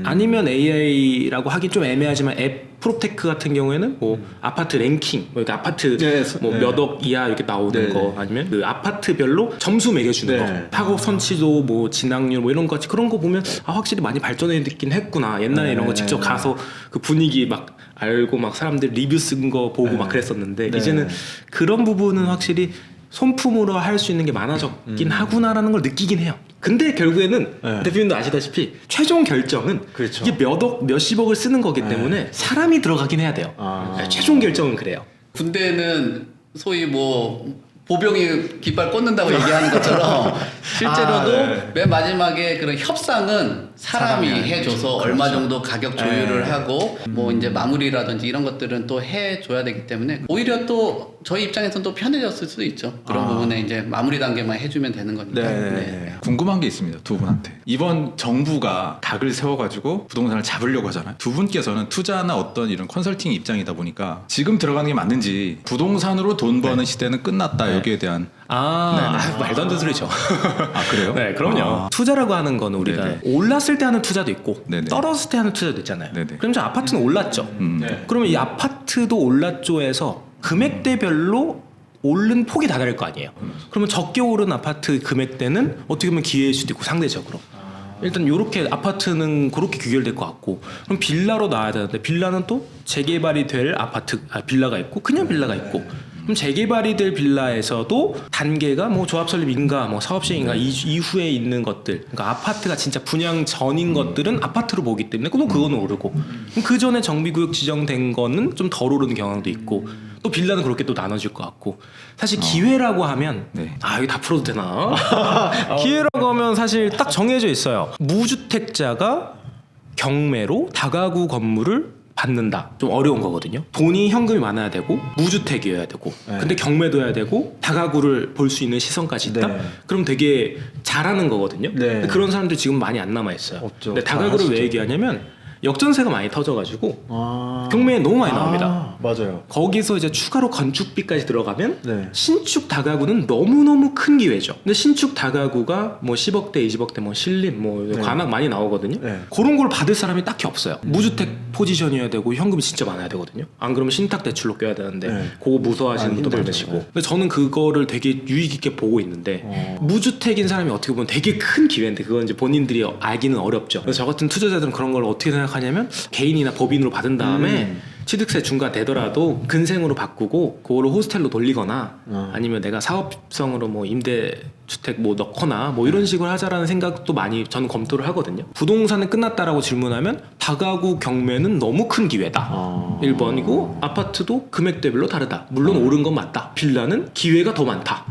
아니면 AI라고 하기 좀 애매하지만 앱 프로테크 같은 경우에는 뭐 아파트 랭킹 뭐 이렇게 아파트 뭐 네. 몇 억 이하 이렇게 나오는 네. 거 아니면 그 아파트별로 점수 매겨주는 네. 거 파고 선치도 뭐 진학률 뭐 이런 거 그런 거 보면 확실히 많이 발전했긴 했구나 옛날에 이런 거 직접 가서 그 분위기 막 알고 막 사람들 리뷰 쓴 거 보고 막 그랬었는데 네. 이제는 그런 부분은 확실히 손품으로 할 수 있는 게 많아졌긴 하구나라는 걸 느끼긴 해요. 근데 결국에는 네. 대표님도 아시다시피 최종 결정은 그렇죠. 이게 몇 억, 몇십억을 쓰는 거기 때문에 사람이 들어가긴 해야 돼요. 네, 최종 결정은 그래요. 군대는 소위 뭐 보병이 깃발 꽂는다고 얘기하는 것처럼 실제로도 네. 맨 마지막에 그런 협상은 사람이 해줘서 얼마 정도 가격 조율을 하고 뭐 이제 마무리라든지 이런 것들은 또 해줘야 되기 때문에 오히려 또 저희 입장에서는 또 편해졌을 수도 있죠. 그런 부분에 이제 마무리 단계만 해주면 되는 거니까. 네. 궁금한 게 있습니다. 두 분한테. 이번 정부가 각을 세워가지고 부동산을 잡으려고 하잖아요. 두 분께서는 투자나 어떤 이런 컨설팅 입장이다 보니까 지금 들어가는 게 맞는지 부동산으로 돈 버는 시대는 끝났다. 여기에 대한 말도 안 되는 소리죠. 아 그래요? 네, 그럼요. 투자라고 하는 건 우리가 네네. 올랐을 때 하는 투자도 있고 네네. 떨어졌을 때 하는 투자도 있잖아요. 네네. 그럼 저 아파트는 올랐죠. 네. 그러면 이 아파트도 올랐죠에서 금액대별로 오른 폭이 다 다를 거 아니에요. 그러면 적게 오른 아파트 금액대는 어떻게 보면 기회일 수도 있고 상대적으로. 일단 이렇게 아파트는 그렇게 규결될 것 같고 그럼 빌라로 나와야 되는데 빌라는 또 재개발이 될 빌라가 있고 그냥 빌라가 있고 그럼 재개발이 될 빌라에서도 단계가 뭐 조합 설립인가 뭐 사업 시행인가 이후에 있는 것들 그러니까 아파트가 진짜 분양 전인 것들은 아파트로 보기 때문에 또 그거는 오르고 그럼 그 전에 정비구역 지정된 거는 좀 덜 오르는 경향도 있고 또 빌라는 그렇게 또 나눠질 것 같고 사실 기회라고 하면 네. 이거 다 풀어도 되나? 기회라고 하면 사실 딱 정해져 있어요. 무주택자가 경매로 다가구 건물을 받는다. 좀 어려운 거거든요. 돈이 현금이 많아야 되고 무주택이어야 되고 근데 경매도 해야 되고 다가구를 볼 수 있는 시선까지 있다? 네. 그럼 되게 잘하는 거거든요. 네. 근데 그런 사람들 지금 많이 안 남아있어요. 없죠. 근데 다가구를 왜 잘하시죠. 얘기하냐면 역전세가 많이 터져가지고 경매에 너무 많이 나옵니다. 맞아요. 거기서 이제 추가로 건축비까지 들어가면 네. 신축 다가구는 너무너무 큰 기회죠. 근데 신축 다가구가 뭐 10억대, 20억대, 뭐 신림, 뭐 관악 많이 나오거든요. 네. 그런 걸 받을 사람이 딱히 없어요. 무주택 포지션이어야 되고 현금이 진짜 많아야 되거든요. 안 그러면 신탁 대출로 껴야 되는데 네. 그거 무서워하시는 분도 힘들죠. 많으시고. 근데 저는 그거를 되게 유익 있게 보고 있는데 무주택인 사람이 어떻게 보면 되게 큰 기회인데 그건 이제 본인들이 알기는 어렵죠. 그래서 저 같은 투자자들은 그런 걸 어떻게 생각하냐면 개인이나 법인으로 받은 다음에 취득세 중과 되더라도 근생으로 바꾸고 그거를 호스텔로 돌리거나 아니면 내가 사업성으로 뭐 임대주택 뭐 넣거나 뭐 이런 식으로 하자라는 생각도 많이 저는 검토를 하거든요. 부동산은 끝났다라고 질문하면 다가구 경매는 너무 큰 기회다. 1번이고 아파트도 금액대별로 다르다. 물론 오른 건 맞다. 빌라는 기회가 더 많다.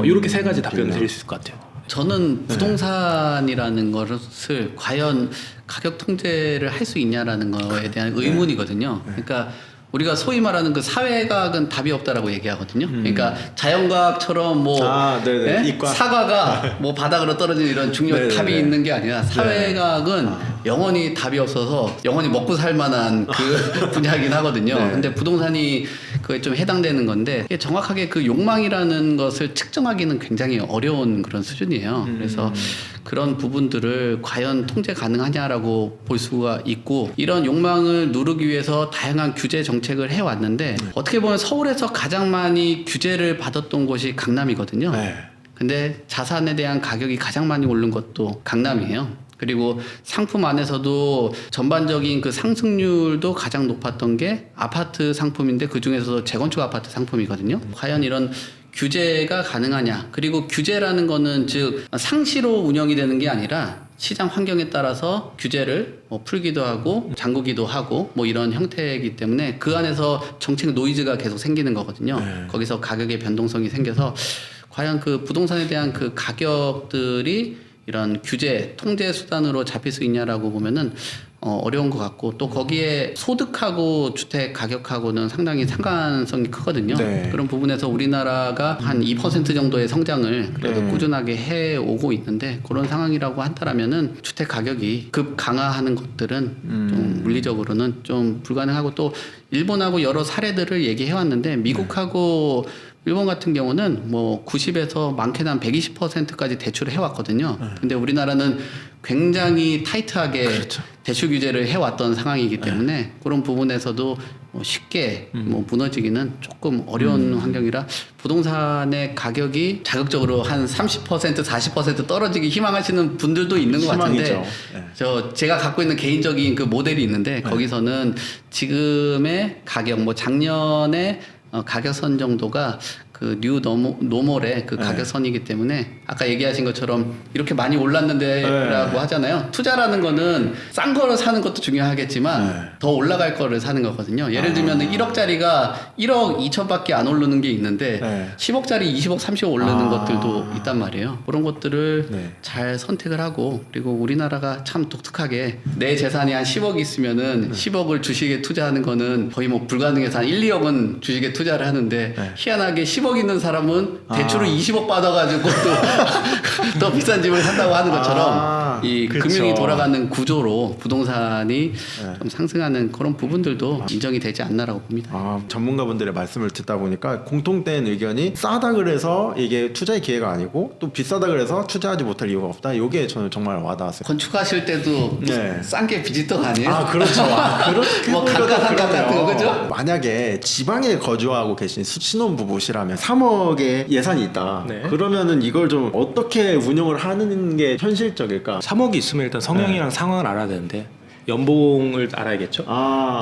이렇게 세 가지 답변을 드릴 수 있을 것 같아요. 저는 부동산이라는 것을 과연 가격 통제를 할 수 있냐라는 거에 대한 의문이거든요. 그러니까 우리가 소위 말하는 그 사회과학은 답이 없다라고 얘기하거든요. 그러니까 자연과학처럼 뭐 네네. 예? 이과. 사과가 뭐 바닥으로 떨어지는 이런 중요한 네네네. 답이 있는 게 아니라 사회과학은 영원히 답이 없어서 영원히 먹고 살 만한 그 분야이긴 하거든요. 네. 근데 부동산이 그에 좀 해당되는 건데 이게 정확하게 그 욕망이라는 것을 측정하기는 굉장히 어려운 그런 수준이에요. 그래서 그런 부분들을 과연 통제 가능하냐라고 볼 수가 있고 이런 욕망을 누르기 위해서 다양한 규제 정책을 해왔는데 어떻게 보면 서울에서 가장 많이 규제를 받았던 곳이 강남이거든요. 네. 근데 자산에 대한 가격이 가장 많이 오른 것도 강남이에요. 그리고 상품 안에서도 전반적인 그 상승률도 가장 높았던 게 아파트 상품인데 그 중에서도 재건축 아파트 상품이거든요. 과연 이런 규제가 가능하냐. 그리고 규제라는 거는 즉 상시로 운영이 되는 게 아니라 시장 환경에 따라서 규제를 뭐 풀기도 하고 잠그기도 하고 뭐 이런 형태이기 때문에 그 안에서 정책 노이즈가 계속 생기는 거거든요. 거기서 가격의 변동성이 생겨서 과연 그 부동산에 대한 그 가격들이 이런 규제 통제 수단으로 잡힐 수 있냐라고 보면은 어려운 것 같고 또 거기에 소득하고 주택 가격하고는 상당히 상관성이 크거든요. 네. 그런 부분에서 우리나라가 한 2% 정도의 성장을 그래도 네. 꾸준하게 해오고 있는데 그런 상황이라고 한다라면은 주택 가격이 급 강화하는 것들은 좀 물리적으로는 좀 불가능하고 또 일본하고 여러 사례들을 얘기해 왔는데 미국하고 일본 같은 경우는 뭐 90에서 많게는 한 120%까지 대출을 해왔거든요. 근데 우리나라는 굉장히 타이트하게 대출 규제를 해왔던 상황이기 때문에 그런 부분에서도 뭐 쉽게 뭐 무너지기는 조금 어려운 환경이라 부동산의 가격이 자극적으로 한 30% 40% 떨어지기 희망하시는 분들도 있는 것 같은데 희망이죠. 네. 제가 갖고 있는 개인적인 그 모델이 있는데 거기서는 지금의 가격 뭐 작년에 가격선 정도가 그 뉴 노멀의 그 가격선이기 때문에 아까 얘기하신 것처럼 이렇게 많이 올랐는데라고 하잖아요. 투자라는 거는 싼 거를 사는 것도 중요하겠지만 더 올라갈 거를 사는 거거든요. 예를 들면 1억짜리가 1억 2천밖에 안 오르는 게 있는데 10억짜리 20억 30억 오르는 것들도 있단 말이에요. 그런 것들을 잘 선택을 하고 그리고 우리나라가 참 독특하게 내 재산이 한 10억 있으면은 10억을 주식에 투자하는 거는 거의 뭐 불가능해서 한 1, 2억은 주식에 투자를 하는데 희한하게 10억 있는 사람은 대출을 20억 받아가지고 또 더 비싼 집을 산다고 하는 것처럼 이 그쵸. 금융이 돌아가는 구조로 부동산이 좀 상승하는 그런 부분들도 인정이 되지 않나라고 봅니다. 전문가분들의 말씀을 듣다 보니까 공통된 의견이 싸다 그래서 이게 투자의 기회가 아니고 또 비싸다 그래서 투자하지 못할 이유가 없다. 이게 저는 정말 와닿았어요. 건축하실 때도 네. 싼 게 비지떡 아니에요? 그렇죠. 뭐 감가상각 같은 거 그죠? 만약에 지방에 거주하고 계신 신혼부부시라면 3억의 예산이 있다. 네. 그러면은 이걸 좀 어떻게 운영을 하는 게 현실적일까? 3억이 있으면 일단 성향이랑 상황을 알아야 되는데 연봉을 알아야겠죠.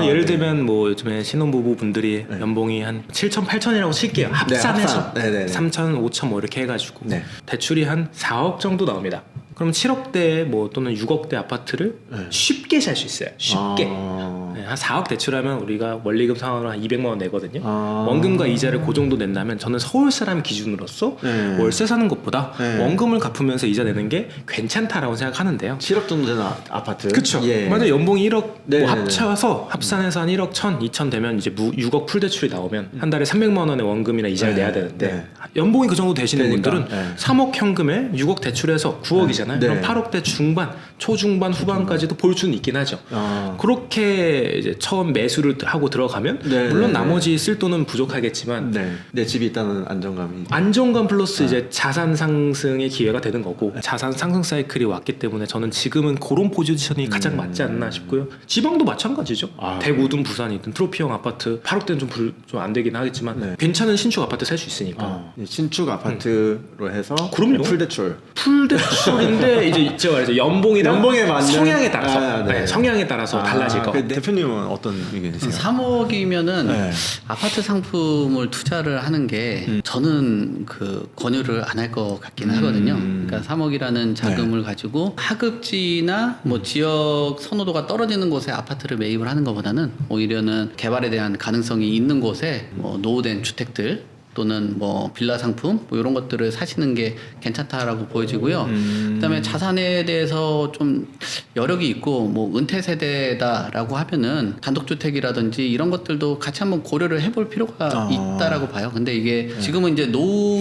예를 들면 뭐 요즘에 신혼부부 분들이 연봉이 한 7천, 8천이라고 칠게요. 합산해서 합산. 네네네. 3천, 5천 뭐 이렇게 해가지고 네. 대출이 한 4억 정도 나옵니다. 그럼 7억대 뭐 또는 6억대 아파트를 쉽게 살 수 있어요. 쉽게. 네, 한 4억 대출하면 우리가 원리금 상환으로 한 200만 원 내거든요. 원금과 이자를 그 정도 낸다면 저는 서울 사람 기준으로서 월세 사는 것보다 원금을 갚으면서 이자 내는 게 괜찮다라고 생각하는데요. 7억 정도 되는 아파트. 그쵸. 예. 만약 연봉이 1억 네네네. 뭐 합쳐서 합산해서 한 1억 1천, 2천 되면 이제 6억 풀 대출이 나오면 한 달에 300만 원의 원금이나 이자를 내야 되는데 연봉이 그 정도 되시는 그러니까, 분들은 3억 현금에 6억 대출해서 9억이잖아요. 그럼 8억대 중반, 초중반, 후반까지도 볼 수는 있긴 하죠. 그렇게 이제 처음 매수를 하고 들어가면 물론 나머지 쓸 돈은 부족하겠지만 내 집이 있다는 안정감이. 안정감 플러스 이제 자산 상승의 기회가 되는 거고 자산 상승 사이클이 왔기 때문에 저는 지금은 그런 포지션이 가장 맞지 않나 싶고요. 지방도 마찬가지죠. 대구든 부산이든 트로피형 아파트 8억대는 좀 안 되긴 하겠지만 괜찮은 신축 아파트 살 수 있으니까. 신축 아파트로 해서 그럼요. 풀대출. 풀대출인데 이제 제가 말했죠. 연봉에 맞는 성향에 따라서 성향에 따라서 달라질 거. 대표님은 어떤 의견이세요? 3억이면은 아파트 상품을 투자를 하는 게 저는 그 권유를 안 할 것 같긴 하거든요. 그러니까 3억이라는 자금을 가지고 하급지나 뭐 지역 선호도가 떨어지는 곳에 아파트를 매입을 하는 것보다는 오히려는 개발에 대한 가능성이 있는 곳에 뭐 노후된 주택들 또는 뭐 빌라 상품 뭐 이런 것들을 사시는 게 괜찮다라고 보여지고요. 그다음에 자산에 대해서 좀 여력이 있고 뭐 은퇴 세대다라고 하면은 단독주택이라든지 이런 것들도 같이 한번 고려를 해볼 필요가 있다라고 봐요. 근데 이게 지금은 이제 노후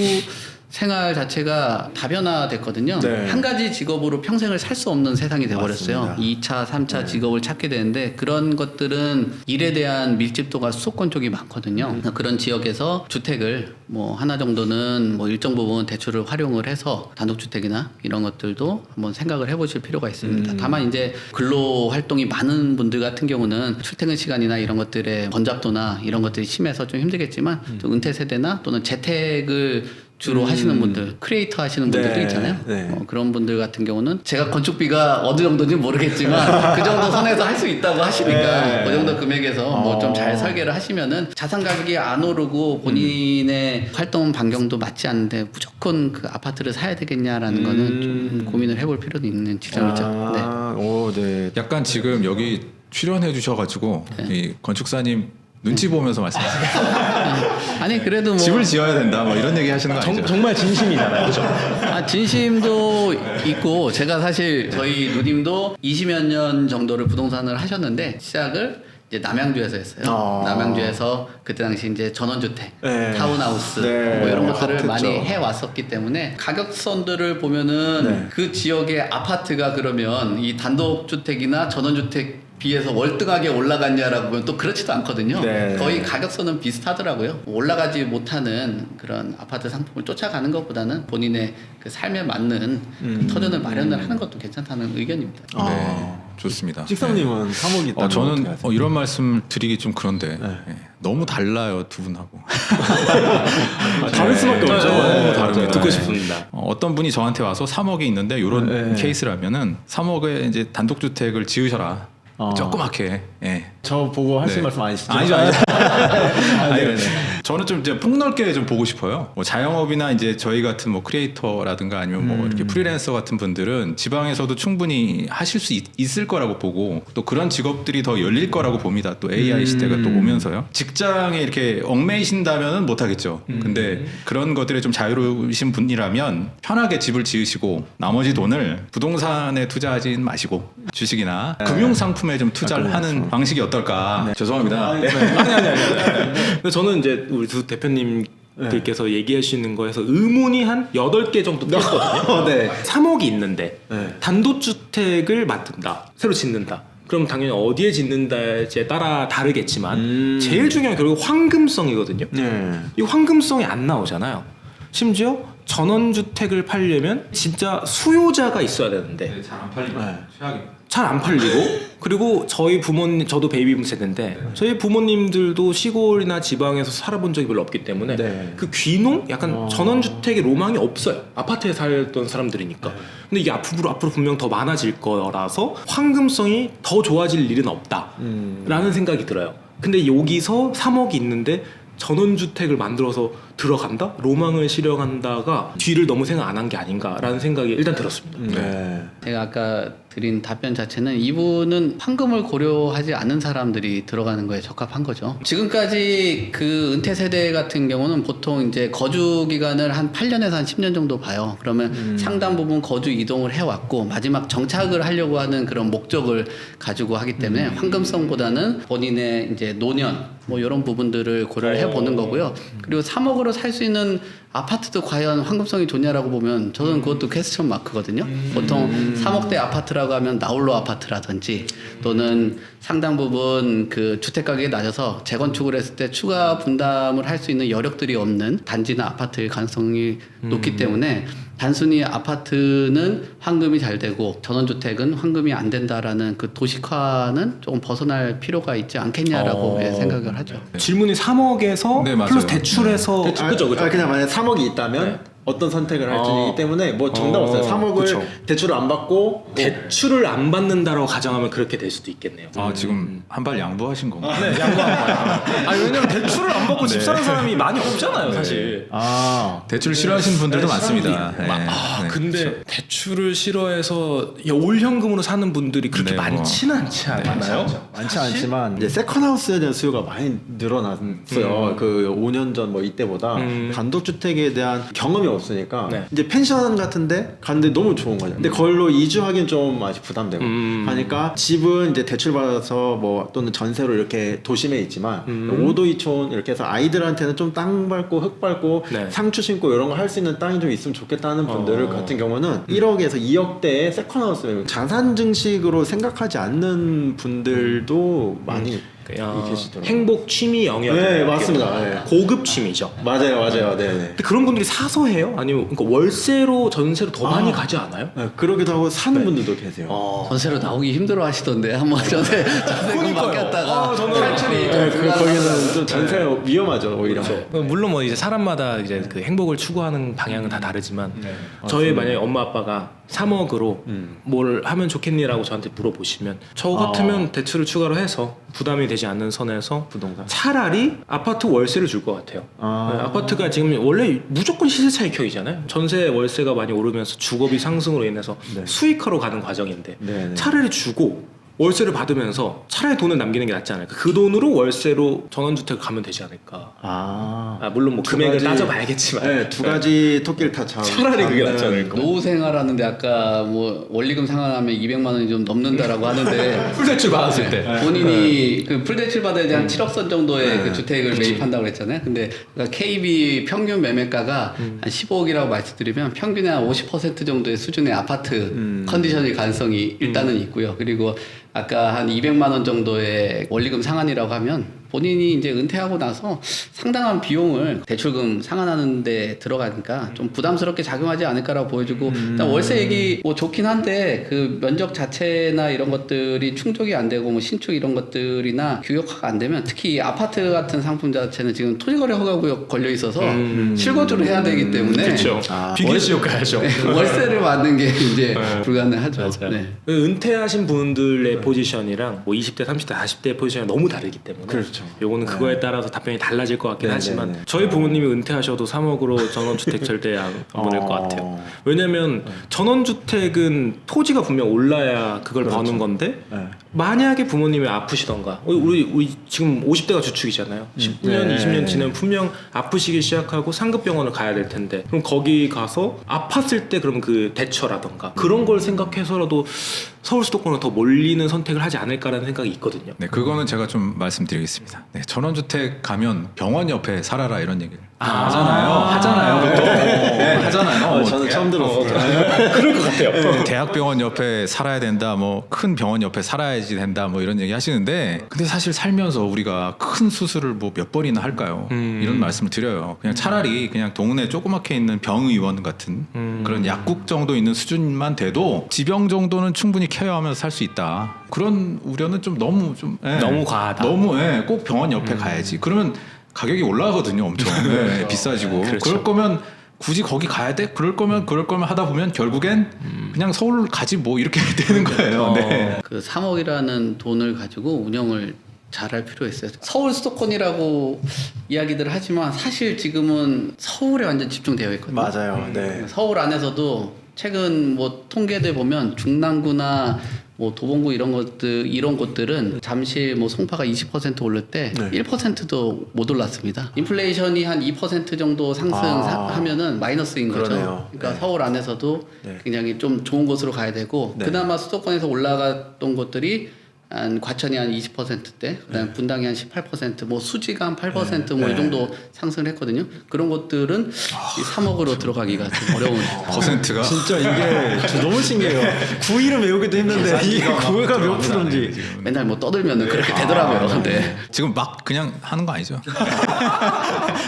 생활 자체가 다변화됐거든요. 한 가지 직업으로 평생을 살 수 없는 세상이 돼버렸어요. 2차, 3차 직업을 찾게 되는데 그런 것들은 일에 대한 밀집도가 수도권 쪽이 많거든요. 그런 지역에서 주택을 뭐 하나 정도는 뭐 일정 부분 대출을 활용을 해서 단독주택이나 이런 것들도 한번 생각을 해보실 필요가 있습니다. 다만 이제 근로 활동이 많은 분들 같은 경우는 출퇴근 시간이나 이런 것들의 번잡도나 이런 것들이 심해서 좀 힘들겠지만 좀 은퇴 세대나 또는 재택을 주로 하시는 분들, 크리에이터 하시는 분들도 있잖아요. 그런 분들 같은 경우는 제가 건축비가 어느 정도인지 모르겠지만 그 정도 선에서 할 수 있다고 하시니까 그 정도 금액에서 뭐 좀 잘 설계를 하시면은 자산 가격이 안 오르고 본인의 활동 반경도 맞지 않는데 무조건 그 아파트를 사야 되겠냐라는 거는 좀 고민을 해볼 필요도 있는 지점이죠. 네. 네. 약간 지금 여기 출연해 주셔가지고 이 건축사님 눈치 보면서 말씀하세요. 아니 그래도 뭐 집을 지어야 된다. 뭐 이런 얘기 하시는 거 아니죠? 정말 진심이잖아요, 그렇죠? 진심도 있고 제가 사실 저희 누님도 20여 년 정도를 부동산을 하셨는데 시작을 이제 남양주에서 했어요. 남양주에서 그때 당시 이제 전원주택, 네. 타운하우스 네. 뭐 이런 것들을 핫했죠. 많이 해왔었기 때문에 가격선들을 보면은 네. 그 지역의 아파트가 그러면 이 단독주택이나 전원주택 비해서 월등하게 올라갔냐라고 보면 또 그렇지도 않거든요. 네. 거의 가격선은 비슷하더라고요. 올라가지 못하는 그런 아파트 상품을 쫓아가는 것보다는 본인의 그 삶에 맞는 그 터전을 마련을 하는 것도 괜찮다는 의견입니다. 네, 좋습니다. 찍성님은 3억이 있다면 저는 어떻게 하세요? 이런 말씀 드리기 좀 그런데 네. 예, 너무 달라요 두 분하고. 다를 수밖에 없죠. 너무 다릅니다. 듣고 네. 싶습니다. 어떤 분이 저한테 와서 3억이 있는데 이런 네. 케이스라면은 3억에 이제 단독주택을 지으셔라. 조그맣게. 예. 저 보고 하실 네. 말씀 아니시죠? 아니죠. 아니, 네네. 저는 좀 이제 폭넓게 좀 보고 싶어요. 뭐 자영업이나 이제 저희 같은 뭐 크리에이터라든가 아니면 뭐 이렇게 프리랜서 같은 분들은 지방에서도 충분히 하실 수 있을 거라고 보고 또 그런 직업들이 더 열릴 거라고 봅니다. 또 AI 시대가 또 오면서요. 직장에 이렇게 얽매이신다면은 못 하겠죠. 근데 그런 것들에 좀 자유로우신 분이라면 편하게 집을 지으시고 나머지 돈을 부동산에 투자하진 마시고 주식이나 금융 상품에 좀 투자를 하는 방식이 어떨까? 죄송합니다. 아니. 근데 저는 이제 우리 두 대표님들께서 얘기하시는 거에서 의문이 한 8개 정도 떴거든요. 네. 3억이 있는데 네. 단독주택을 만든다. 새로 짓는다. 그럼 당연히 어디에 짓는다에 따라 다르겠지만 제일 중요한 게 결국 황금성이거든요. 네. 이 황금성이 안 나오잖아요. 심지어 전원주택을 팔려면 진짜 수요자가 있어야 되는데 잘 안 팔리면 네. 최악입니다. 잘 안 팔리고 그리고 저희 부모님 저도 베이비붐 세대인데 저희 부모님들도 시골이나 지방에서 살아본 적이 별로 없기 때문에 네. 그 귀농 약간 전원주택의 로망이 없어요. 아파트에 살던 사람들이니까. 근데 이게 앞으로 분명 더 많아질 거라서 황금성이 더 좋아질 일은 없다라는 생각이 들어요. 근데 여기서 3억이 있는데 전원주택을 만들어서 들어간다? 로망을 실현한다가 뒤를 너무 생각 안 한 게 아닌가라는 생각이 일단 들었습니다. 네. 제가 아까 드린 답변 자체는 이분은 황금을 고려하지 않은 사람들이 들어가는 거에 적합한 거죠. 지금까지 그 은퇴 세대 같은 경우는 보통 이제 거주 기간을 한 8년에서 한 10년 정도 봐요. 그러면 상당 부분 거주 이동을 해왔고 마지막 정착을 하려고 하는 그런 목적을 가지고 하기 때문에 황금성보다는 본인의 이제 노년 뭐 이런 부분들을 고려를 해보는 거고요. 그리고 3억으로 살 수 있는 아파트도 과연 황금성이 좋냐라고 보면 저는 그것도 퀘스천 마크거든요. 보통 3억대 아파트라고 하면 나홀로 아파트라든지 또는 상당 부분 그 주택 가격이 낮아서 재건축을 했을 때 추가 분담을 할 수 있는 여력들이 없는 단지나 아파트일 가능성이 높기 때문에 단순히 아파트는 황금이 잘 되고 전원주택은 황금이 안 된다라는 그 도식화는 조금 벗어날 필요가 있지 않겠냐라고 생각을 하죠. 질문이 3억에서 네, 맞아요. 플러스 대출해서 그죠. 그냥 만약 3억이 있다면 네. 어떤 선택을 할지이기 때문에 뭐 정답 없어요. 3억을 그쵸. 대출을 안 받고 대출을 안 받는다라고 가정하면 그렇게 될 수도 있겠네요. 아 지금 한 발 양보하신 건가요? 네, 양보한 거야. 아니 왜냐면 대출을 안 받고 집 사는 사람이 많이 없잖아요, 사실. 대출 싫어하시는 분들도 많습니다. 네. 네. 근데 대출을 싫어해서 올 현금으로 사는 분들이 그렇게 네, 뭐. 많지는 않지 않나요? 많지 않지만 이제 세컨하우스에 대한 수요가 많이 늘어났어요. 그 5년 전 뭐 이때보다 단독주택에 대한 경험이 없으니까 네. 이제 펜션 같은데 갔는데 너무 좋은 거죠. 근데 그걸로 이주하기는 좀 아직 부담되고 하니까 집은 이제 대출 받아서 뭐 또는 전세로 이렇게 도심에 있지만 5도 2촌 이렇게 해서 아이들한테는 좀 땅 밟고 흙 밟고 네. 상추 심고 이런 거 할 수 있는 땅이 좀 있으면 좋겠다는 분들 같은 경우는 1억에서 2억대의 세컨하우스 자산 증식으로 생각하지 않는 분들도 많이 계시더라고요. 행복 취미 영역. 네, 맞습니다. 네. 고급 취미죠. 맞아요. 네. 근데 그런 분들이 사서 해요? 아니면 그러니까 월세로 전세로 더 많이 가지 않아요? 네, 그러기도 하고 사는 분들도 계세요. 전세로 나오기 힘들어 하시던데 한번 전세금 맡겼다가 탈출이 네, 거기는 좀 전세 위험하죠 오히려. 물론 뭐 이제 사람마다 이제 그 행복을 추구하는 방향은 다 다르지만 저희 만약에 엄마 아빠가 3억으로 뭘 하면 좋겠니라고 저한테 물어보시면 저 같으면 대출을 추가로 해서 부담이 되지 않는 선에서 부동산. 차라리 아파트 월세를 줄 것 같아요. 네, 아파트가 지금 원래 무조건 시세 차익형이잖아요. 전세 월세가 많이 오르면서 주거비 상승으로 인해서 수익화로 가는 과정인데 네네. 차라리 주고 월세를 받으면서 차라리 돈을 남기는 게 낫지 않을까. 그 돈으로 월세로 전원주택을 가면 되지 않을까. 물론 뭐 두 금액을 가지- 따져봐야겠지만 네, 두 가지 토끼를 다 차라리 그게 낫지 않을까. 노후 생활하는데 아까 뭐 원리금 상환하면 200만 원이 좀 넘는다라고 하는데 풀대출 받았을 때 본인이 그 풀대출 받아야 한 7억 선 정도의 그 주택을 매입한다고 그랬잖아요. 근데 그러니까 KB 평균 매매가가 한 15억이라고 말씀드리면 평균의 한 50% 정도의 수준의 아파트 컨디션일 가능성이 일단은 있고요. 그리고 아까 한 200만 원 정도의 원리금 상환이라고 하면 본인이 이제 은퇴하고 나서 상당한 비용을 대출금 상환하는 데 들어가니까 좀 부담스럽게 작용하지 않을까라고 보여지고 일단 월세액이 뭐 좋긴 한데 그 면적 자체나 이런 것들이 충족이 안 되고 뭐 신축 이런 것들이나 규격화가 안 되면 특히 이 아파트 같은 상품 자체는 지금 토지거래 허가구역 걸려 있어서 실거주를 해야 되기 때문에 그렇죠. 비교지역 가야죠. 월세를 받는 게 이제 불가능하죠. 네. 은퇴하신 분들의 포지션이랑 뭐 20대, 30대, 40대 포지션이 너무 다르기 때문에 그렇죠. 요거는 그거에 따라서 답변이 달라질 것 같긴 네, 하지만 네, 네. 저희 부모님이 은퇴하셔도 3억으로 전원주택 절대 안 보낼 것 같아요. 왜냐면 전원주택은 토지가 분명 올라야 그걸 버는 건데 네. 만약에 부모님이 아프시던가 우리 지금 50대가 주축이잖아요. 10년, 네. 20년 지나면 분명 아프시기 시작하고 상급병원을 가야 될 텐데 그럼 거기 가서 아팠을 때 그러면 그 대처라던가 그런 걸 생각해서라도 서울 수도권으로 더 몰리는 선택을 하지 않을까라는 생각이 있거든요. 네, 그거는 제가 좀 말씀드리겠습니다. 네, 전원주택 가면 병원 옆에 살아라 이런 얘기를 하잖아요. 보통. 네, 하잖아요. 저는 처음 들었어요. 그럴 것 같아요. 대학병원 옆에 살아야 된다, 뭐 큰 병원 옆에 살아야지 된다, 뭐 이런 얘기 하시는데, 근데 사실 살면서 우리가 큰 수술을 뭐 몇 번이나 할까요? 이런 말씀을 드려요. 그냥 차라리 그냥 동네 조그맣게 있는 병의원 같은 그런 약국 정도 있는 수준만 돼도 지병 정도는 충분히 케어하면서 살 수 있다. 그런 우려는 좀 너무 너무 과하다. 너무 꼭 병원 옆에 가야지. 그러면 가격이 올라가거든요, 엄청. 네, 비싸지고. 그렇죠. 그럴 거면 굳이 거기 가야 돼? 그럴 거면 하다 보면 결국엔 그냥 서울 가지 뭐 이렇게 되는 거예요. 네. 그 3억이라는 돈을 가지고 운영을 잘할 필요가 있어요. 서울 수도권이라고 이야기들 하지만 사실 지금은 서울에 완전 집중되어 있거든요. 맞아요. 네. 서울 안에서도 최근 뭐 통계들 보면 중랑구나 뭐 도봉구 이런 곳들은 잠실 뭐 송파가 20% 오를 때 네. 1%도 못 올랐습니다. 인플레이션이 한 2% 정도 상승하면은 마이너스인 거죠. 그러네요. 그러니까 네. 서울 안에서도 네. 굉장히 좀 좋은 곳으로 가야 되고 네. 그나마 수도권에서 올라갔던 곳들이 한 과천이 한 20%대, 그다음 분당이 한 18%, 뭐 수지가 한 8% 뭐 이 네. 정도 상승을 했거든요. 그런 곳들은 이 3억으로 들어가기가 좀 어려운. 퍼센트가 진짜 이게 너무 신기해요. 9일은 외우기도 힘든데 이게 9가 몇 프로인지. 맨날 뭐 떠들면은 그렇게 되더라고요. 네. 지금 막 그냥 하는 거 아니죠?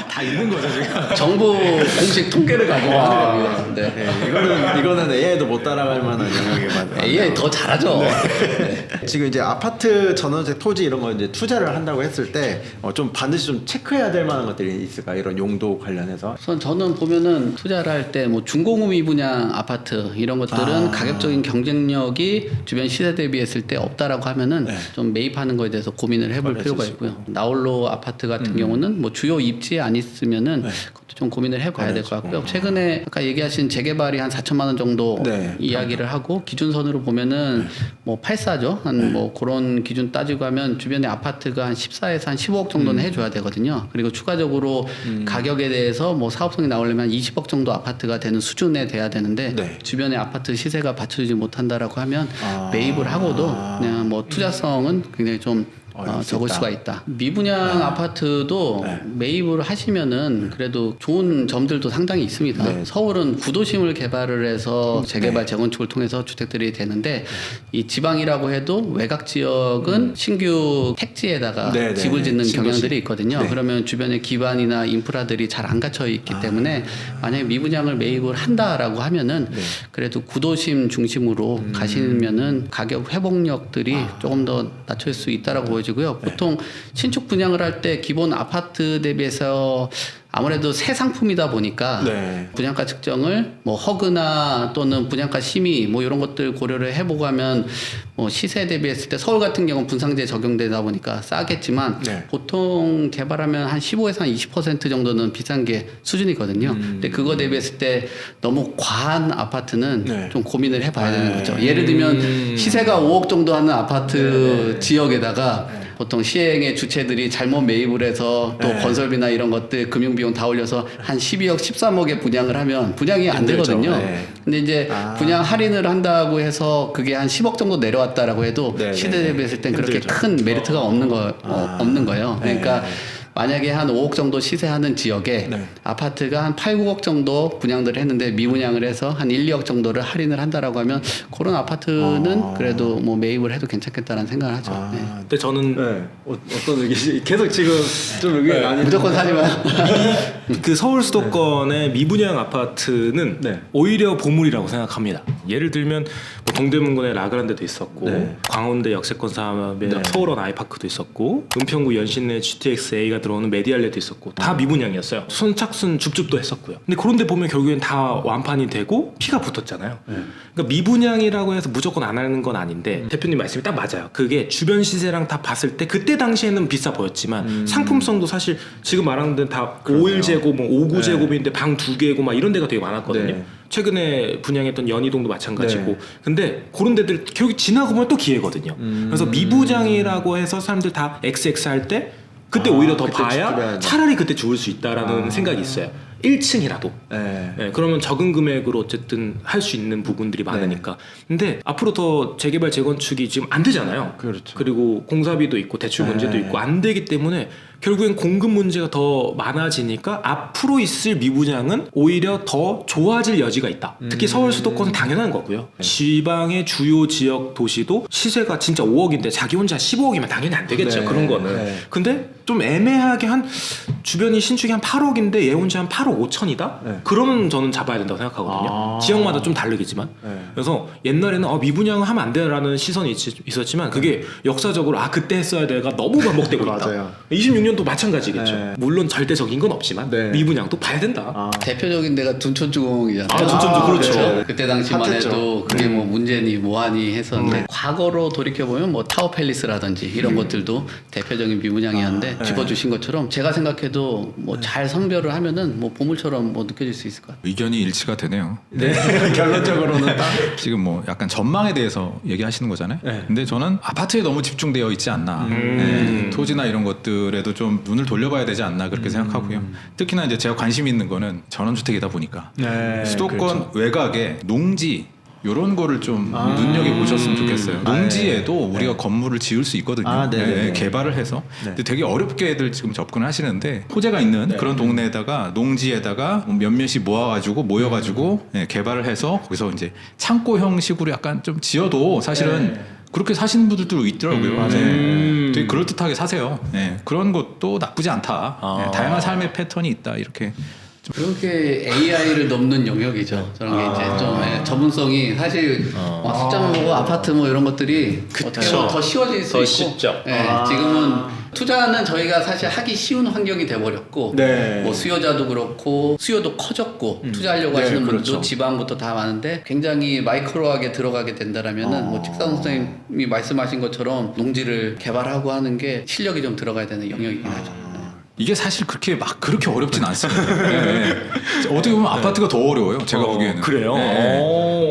다 있는 거죠 지금. 정부 공식 통계를 가지고 하는 겁니다. 네. 네, 이거는 AI도 못 따라갈 만한 영역에 맞아요. AI 더 잘하죠. 네. 지금 이제 아파트 전원주택 토지 이런 거 이제 투자를 한다고 했을 때 좀 반드시 좀 체크해야 될 만한 것들이 있을까? 이런 용도 관련해서. 우선 저는 보면은 투자를 할 때 뭐 중공업이 분양 아파트 이런 것들은 가격적인 경쟁력이 주변 시세 대비했을 때 없다라고 하면은 좀 매입하는 거에 대해서 고민을 해볼 필요가 있고요. 나홀로 아파트 같은 경우는 뭐 주요 입지에 안 있으면은 그것도 좀 고민을 해봐야 될 것 같고요. 최근에 아까 얘기하신 재개발이 한 4천만 원 정도 네. 이야기를 하고 기준선으로 보면은 뭐 8사죠. 한 뭐 그런 기준 따지고 하면 주변에 아파트가 한 14에서 한 15억 정도는 해줘야 되거든요. 그리고 추가적으로 가격에 대해서 뭐 사업성이 나오려면 한 20억 정도 아파트가 되는 수준에 돼야 되는데 네. 주변에 아파트 시세가 받쳐주지 못한다라고 하면 매입을 하고도 그냥 뭐 투자성은 굉장히 좀 적을 수가 있다. 미분양 아파트도 매입을 하시면은 그래도 좋은 점들도 상당히 있습니다. 네. 서울은 구도심을 개발을 해서 재개발 재건축을 통해서 주택들이 되는데 이 지방이라고 해도 외곽 지역은 신규 택지에다가 네, 네, 집을 네. 짓는 신도시. 경향들이 있거든요. 네. 그러면 주변에 기반이나 인프라들이 잘 안 갖춰 있기 때문에 만약에 미분양을 매입을 한다라고 하면은 그래도 구도심 중심으로 가시면은 가격 회복력들이 조금 더 낮출 수 있다라고 보여지고요. 보통 신축 분양을 할 때 기본 아파트 대비해서 아무래도 새 상품이다 보니까 네. 분양가 측정을 뭐 허그나 또는 분양가 심의 뭐 이런 것들 고려를 해보고 하면 뭐 시세 대비했을 때 서울 같은 경우는 분상제 적용되다 보니까 싸겠지만 네. 보통 개발하면 한 15에서 한 20% 정도는 비싼 게 수준이거든요. 근데 그거 대비했을 때 너무 과한 아파트는 네. 좀 고민을 해봐야 되는 거죠. 예를 들면 시세가 5억 정도 하는 아파트 지역에다가 보통 시행의 주체들이 잘못 매입을 해서 또 건설비나 이런 것들 금융비용 다 올려서 한 12억, 13억에 분양을 하면 분양이 안 힘들죠. 되거든요. 네. 근데 이제 분양 할인을 한다고 해서 그게 한 10억 정도 내려왔다라고 해도 네, 시대 네, 대비했을 땐 그렇게 힘들죠. 큰 메리트가 없는 거예요. 그러니까 네. 만약에 한 5억 정도 시세하는 지역에 네. 아파트가 한 8, 9억 정도 분양들을 했는데 미분양을 해서 한 1, 2억 정도를 할인을 한다라고 하면 그런 아파트는 그래도 뭐 매입을 해도 괜찮겠다는 생각을 하죠. 네. 근데 저는 네. 어떤 의견이 계속 지금 좀 의견이 많이 무조건 사지 마요. 그 서울 수도권의 미분양 아파트는 네. 오히려 보물이라고 생각합니다. 예를 들면 뭐 동대문구에 라그란데도 있었고 네. 광운대 역세권 사업에 네. 서울원 아이파크도 있었고 은평구 연신내 GTX-A가 들어오는 메디알레도 있었고 다 미분양이었어요. 선착순 줍줍도 했었고요. 근데 그런데 보면 결국엔 다 완판이 되고 피가 붙었잖아요. 그러니까 미분양이라고 해서 무조건 안 하는 건 아닌데 대표님 말씀이 딱 맞아요. 그게 주변 시세랑 다 봤을 때 그때 당시에는 비싸 보였지만 상품성도 사실 지금 말하는 데는 다 5일제곱, 뭐 5구제곱인데 방 2개고 막 이런 데가 되게 많았거든요. 네. 최근에 분양했던 연희동도 마찬가지고 네. 근데 그런 데들 결국 지나고 보면 또 기회거든요. 그래서 미부장이라고 해서 사람들 다 XX 할 때 그때 오히려 더 그때 봐야 주면. 차라리 그때 좋을 수 있다라는 생각이 있어요. 1층이라도. 네. 네, 그러면 적은 금액으로 어쨌든 할 수 있는 부분들이 많으니까. 근데 앞으로 더 재개발 재건축이 지금 안 되잖아요. 그렇죠. 그리고 공사비도 있고 대출 문제도 있고 안 되기 때문에 결국엔 공급 문제가 더 많아지니까 앞으로 있을 미분양은 오히려 더 좋아질 여지가 있다. 특히 서울 수도권은 당연한 거고요. 지방의 주요 지역 도시도 시세가 진짜 5억인데 자기 혼자 15억이면 당연히 안 되겠죠. 네. 그런 거는. 네. 근데 좀 애매하게 한 주변이 신축이 한 8억인데 얘 혼자 한 8억 5천이다? 네. 그러면 저는 잡아야 된다고 생각하거든요. 지역마다 좀 다르겠지만. 네. 그래서 옛날에는 미분양은 하면 안 돼라는 시선이 있었지만 그게 역사적으로 그때 했어야 돼가 너무 반복되고 있다. 맞아요. 26년도 마찬가지겠죠. 네. 물론 절대적인 건 없지만 네. 미분양도 봐야 된다. 대표적인 데가 둔촌주공이잖아요. 둔촌주 그렇죠. 그때 당시만 핫했죠. 해도 그게 뭐 문제니 뭐하니 했었는데 과거로 돌이켜보면 뭐 타워팰리스라든지 이런 것들도 대표적인 미분양이었는데 짚어주신 것처럼 제가 생각해도 뭐 잘 선별을 하면은 뭐 보물처럼 뭐 느껴질 수 있을 것 같아요. 의견이 일치가 되네요. 네. 결론적으로는 딱 지금 뭐 약간 전망에 대해서 얘기하시는 거잖아요. 네. 근데 저는 아파트에 너무 집중되어 있지 않나. 네, 토지나 이런 것들에도 좀 눈을 돌려봐야 되지 않나 그렇게 생각하고요. 특히나 이제 제가 관심 있는 거는 전원주택이다 보니까 네, 수도권 그렇죠. 외곽에 농지 이런 거를 좀 눈여겨 보셨으면 좋겠어요. 농지에도 우리가 건물을 지을 수 있거든요. 네네네. 개발을 해서. 근데 되게 어렵게들 지금 접근을 하시는데 호재가 있는 그런 동네에다가 농지에다가 몇몇이 모여가지고 개발을 해서 거기서 이제 창고 형식으로 약간 좀 지어도 사실은 그렇게 사시는 분들도 있더라고요. 되게 그럴듯하게 사세요. 그런 것도 나쁘지 않다. 다양한 삶의 패턴이 있다. 이렇게. 그렇게 AI를 넘는 영역이죠. 저런 게 이제 좀 전문성이 사실 숫자만 보고 아파트 뭐 이런 것들이 어떻게 보면 더 쉬워질 수 더 있고 쉽죠. 지금은 투자는 저희가 사실 하기 쉬운 환경이 돼버렸고 네. 뭐 수요자도 그렇고 수요도 커졌고 투자하려고 하시는 분도 그렇죠. 지방부터 다 많은데 굉장히 마이크로하게 들어가게 된다라면은 뭐 책상 선생님이 말씀하신 것처럼 농지를 개발하고 하는 게 실력이 좀 들어가야 되는 영역이긴 하죠. 이게 사실 그렇게 어렵진 않습니다. 어떻게 보면 아파트가 더 어려워요. 제가 보기에는. 그래요?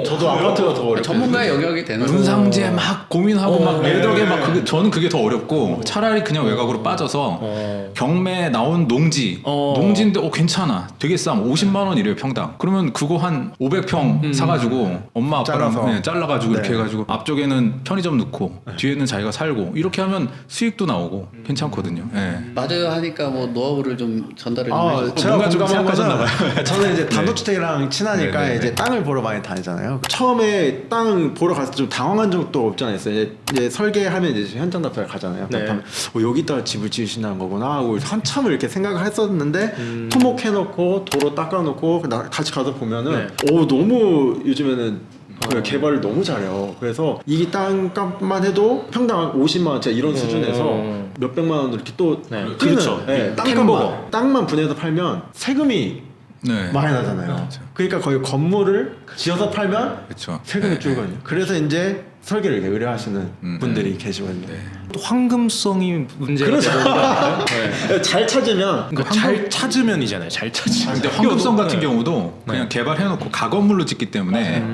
저도 아파트가 더 어렵고 전문가의 영역이 되는 분상제 막 고민하고 막 매덕에 막 저는 그게 더 어렵고 차라리 그냥 외곽으로 빠져서 경매 나온 농지인데 괜찮아. 되게 싸. 50만 원 이래요 평당. 그러면 그거 한 500평 사가지고 엄마 아빠랑 잘라가지고 이렇게 해가지고 앞쪽에는 편의점 넣고 뒤에는 자기가 살고 이렇게 하면 수익도 나오고 괜찮거든요. 맞아요 하니까 뭐 노하우를 좀 전달을 좀 해주세요. 제가 뭔가 좀 공감한 생각하셨나 거는 저는 이제 단독주택이랑 친하니까 네, 네, 이제 네. 땅을 보러 많이 다니잖아요. 처음에 땅 보러 갔을 때 좀 당황한 적도 없지 않았어요. 이제 설계하면 이제 현장 답사를 가잖아요. 네. 그럼 여기다가 집을 지으신다는 거구나 하고 한참을 이렇게 생각을 했었는데 토목해놓고 도로 닦아놓고 같이 가서 보면은 너무 요즘에는 그래, 개발을 너무 잘해요. 그래서 이 땅값만 해도 평당 50만 원짜리 이런 수준에서 몇 백만 원으로 이렇게 또 네, 뛰는, 그렇죠. 햄버거. 땅만 분해서 팔면 세금이 네. 많이 나잖아요. 그러니까 거의 건물을 지어서 팔면 그렇죠. 세금이 네. 줄거든요. 그래서 이제 설계를 이렇게 의뢰하시는 분들이 계시거든요. 또 황금성이 문제가 그렇죠. 되는 거 아닌가요? 네. 잘 찾으면 그러니까 잘 찾으면이잖아요. 잘 찾으면. 근데 황금성 같은 네. 경우도 그냥 개발해놓고 가건물로 짓기 때문에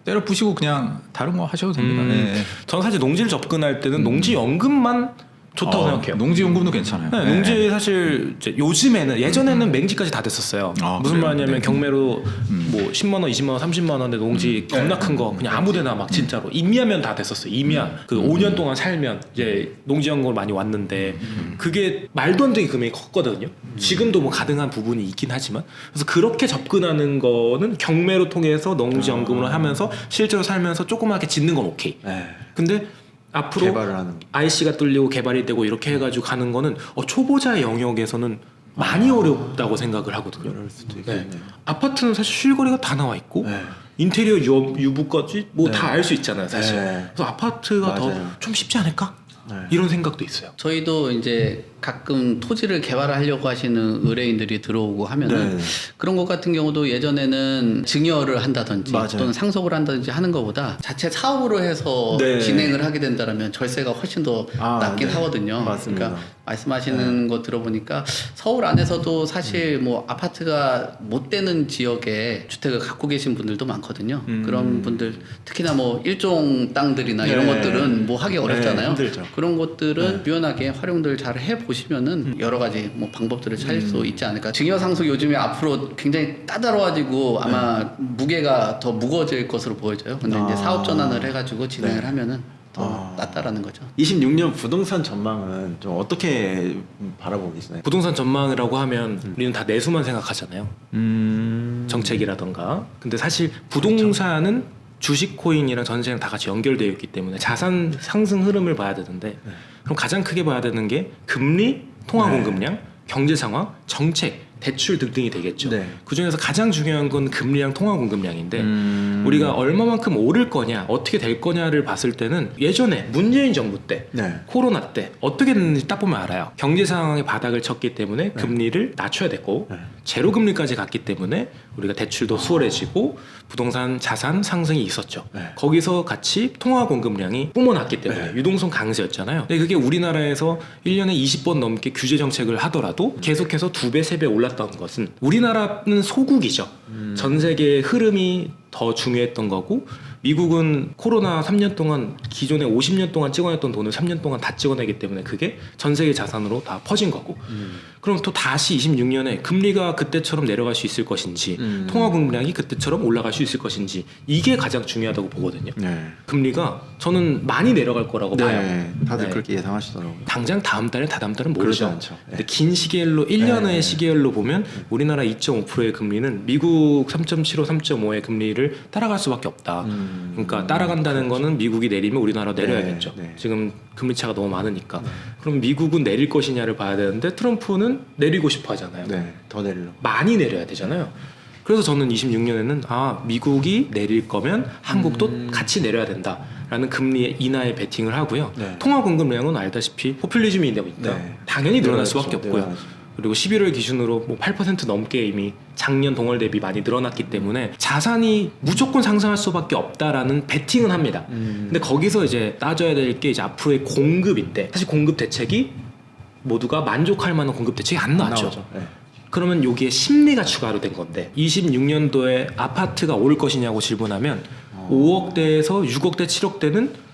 때려 부시고 그냥 다른 거 하셔도 됩니다. 네. 전 사실 농지를 접근할 때는 농지연금만 좋다고 생각해요. 농지연금도 괜찮아요. 네, 농지 사실 이제 요즘에는 예전에는 맹지까지 다 됐었어요. 아, 무슨 그래요? 말이냐면 네. 경매로 뭐 10만 원, 20만 원, 30만 원대 농지 겁나 큰 거 그냥 아무데나 막 진짜로 임야면 다 됐었어요. 임야 그 5년 동안 살면 이제 농지연금을 많이 왔는데 그게 말도 안 되게 금액이 컸거든요. 지금도 뭐 가능한 부분이 있긴 하지만 그래서 그렇게 접근하는 거는 경매로 통해서 농지연금으로 하면서 실제로 살면서 조그맣게 짓는 건 오케이. 네. 근데 앞으로 개발을 하는 IC가 뚫리고 개발이 되고 이렇게 해가지고 가는 거는 초보자의 영역에서는 많이 어렵다고 생각을 하거든요. 그럴 수도 네. 있겠네요. 아파트는 사실 쉴거리가 다 나와 있고 네. 인테리어 유부까지 뭐 다 알 수 있잖아요, 사실. 네. 그래서 아파트가 더 맞아요. 좀 쉽지 않을까? 네. 이런 생각도 있어요. 저희도 이제 가끔 토지를 개발하려고 하시는 의뢰인들이 들어오고 하면은 네. 그런 것 같은 경우도 예전에는 증여를 한다든지 맞아요. 또는 상속을 한다든지 하는 것보다 자체 사업으로 해서 네. 진행을 하게 된다면 절세가 훨씬 더 낮긴 네. 하거든요. 맞습니다. 그러니까 말씀하시는 거 들어보니까 서울 안에서도 사실 뭐 아파트가 못 되는 지역에 주택을 갖고 계신 분들도 많거든요. 그런 분들 특히나 뭐 일종 땅들이나 이런 네. 것들은 뭐 하기 어렵잖아요. 힘들죠. 그런 것들은 유연하게 활용들 잘 해보시면은 여러 가지 뭐 방법들을 찾을 수 있지 않을까. 증여상속 요즘에 앞으로 굉장히 까다로워지고 아마 무게가 더 무거워질 것으로 보여져요. 근데 이제 사업 전환을 해가지고 진행을 하면은 더 낫다라는 거죠. 26년 부동산 전망은 좀 어떻게 바라보고 계시나요? 부동산 전망이라고 하면 우리는 다 내수만 생각하잖아요. 정책이라던가. 근데 사실 부동산은 주식 코인이랑 전세랑 다 같이 연결되어 있기 때문에 자산 상승 흐름을 봐야 되는데 그럼 가장 크게 봐야 되는 게 금리, 통화 공급량, 경제 상황, 정책, 대출 등등이 되겠죠. 네. 그 중에서 가장 중요한 건 금리랑 통화 공급량인데 우리가 얼마만큼 오를 거냐, 어떻게 될 거냐를 봤을 때는 예전에 문재인 정부 때, 네. 코로나 때 어떻게 됐는지 딱 보면 알아요. 경제 상황의 바닥을 쳤기 때문에 금리를 낮춰야 됐고 제로 금리까지 갔기 때문에 우리가 대출도 수월해지고 부동산 자산 상승이 있었죠. 거기서 같이 통화 공급량이 뿜어났기 때문에 유동성 강세였잖아요. 근데 그게 우리나라에서 1년에 20번 넘게 규제 정책을 하더라도 계속해서 2배, 3배 올랐던 것은 우리나라는 소국이죠. 전 세계의 흐름이 더 중요했던 거고 미국은 코로나 3년 동안 기존에 50년 동안 찍어냈던 돈을 3년 동안 다 찍어내기 때문에 그게 전 세계 자산으로 다 퍼진 거고 그럼 또 다시 26년에 금리가 그때처럼 내려갈 수 있을 것인지 통화 공급량이 그때처럼 올라갈 수 있을 것인지 이게 가장 중요하다고 보거든요. 네. 금리가 저는 많이 내려갈 거라고 봐요. 네. 다들 네. 그렇게 예상하시더라고요. 당장 다음 달에 다다음 달은 그러지 모르죠. 않죠. 네. 근데 긴 시계열로 1년의 네. 시계열로 보면 우리나라 2.5%의 금리는 미국 3.75, 3.5의 금리를 따라갈 수밖에 없다. 그러니까 따라간다는 거는 미국이 내리면 우리나라 내려야겠죠. 네. 지금 금리 차가 너무 많으니까. 그럼 미국은 내릴 것이냐를 봐야 되는데 트럼프는 내리고 싶어 하잖아요. 네. 더 내리려고. 많이 내려야 되잖아요. 그래서 저는 26년에는 미국이 내릴 거면 한국도 같이 내려야 된다라는 금리 인하에 베팅을 하고요. 네. 통화 공급량은 알다시피 포퓰리즘이 있다 보니까 네. 당연히 늘어날 늘어나죠. 수밖에 없고요. 늘어나죠. 그리고 11월 기준으로 뭐 8% 넘게 이미 작년 동월 대비 많이 늘어났기 때문에 자산이 무조건 상승할 수밖에 없다라는 베팅은 합니다. 근데 거기서 이제 따져야 될 게 이제 앞으로의 공급인데 사실 공급 대책이 모두가 만족할 만한 공급 대책이 안 나왔죠. 네. 그러면 여기에 심리가 추가로 된 건데 26년도에 아파트가 오를 것이냐고 질문하면 5억대에서 6억대, 7억대는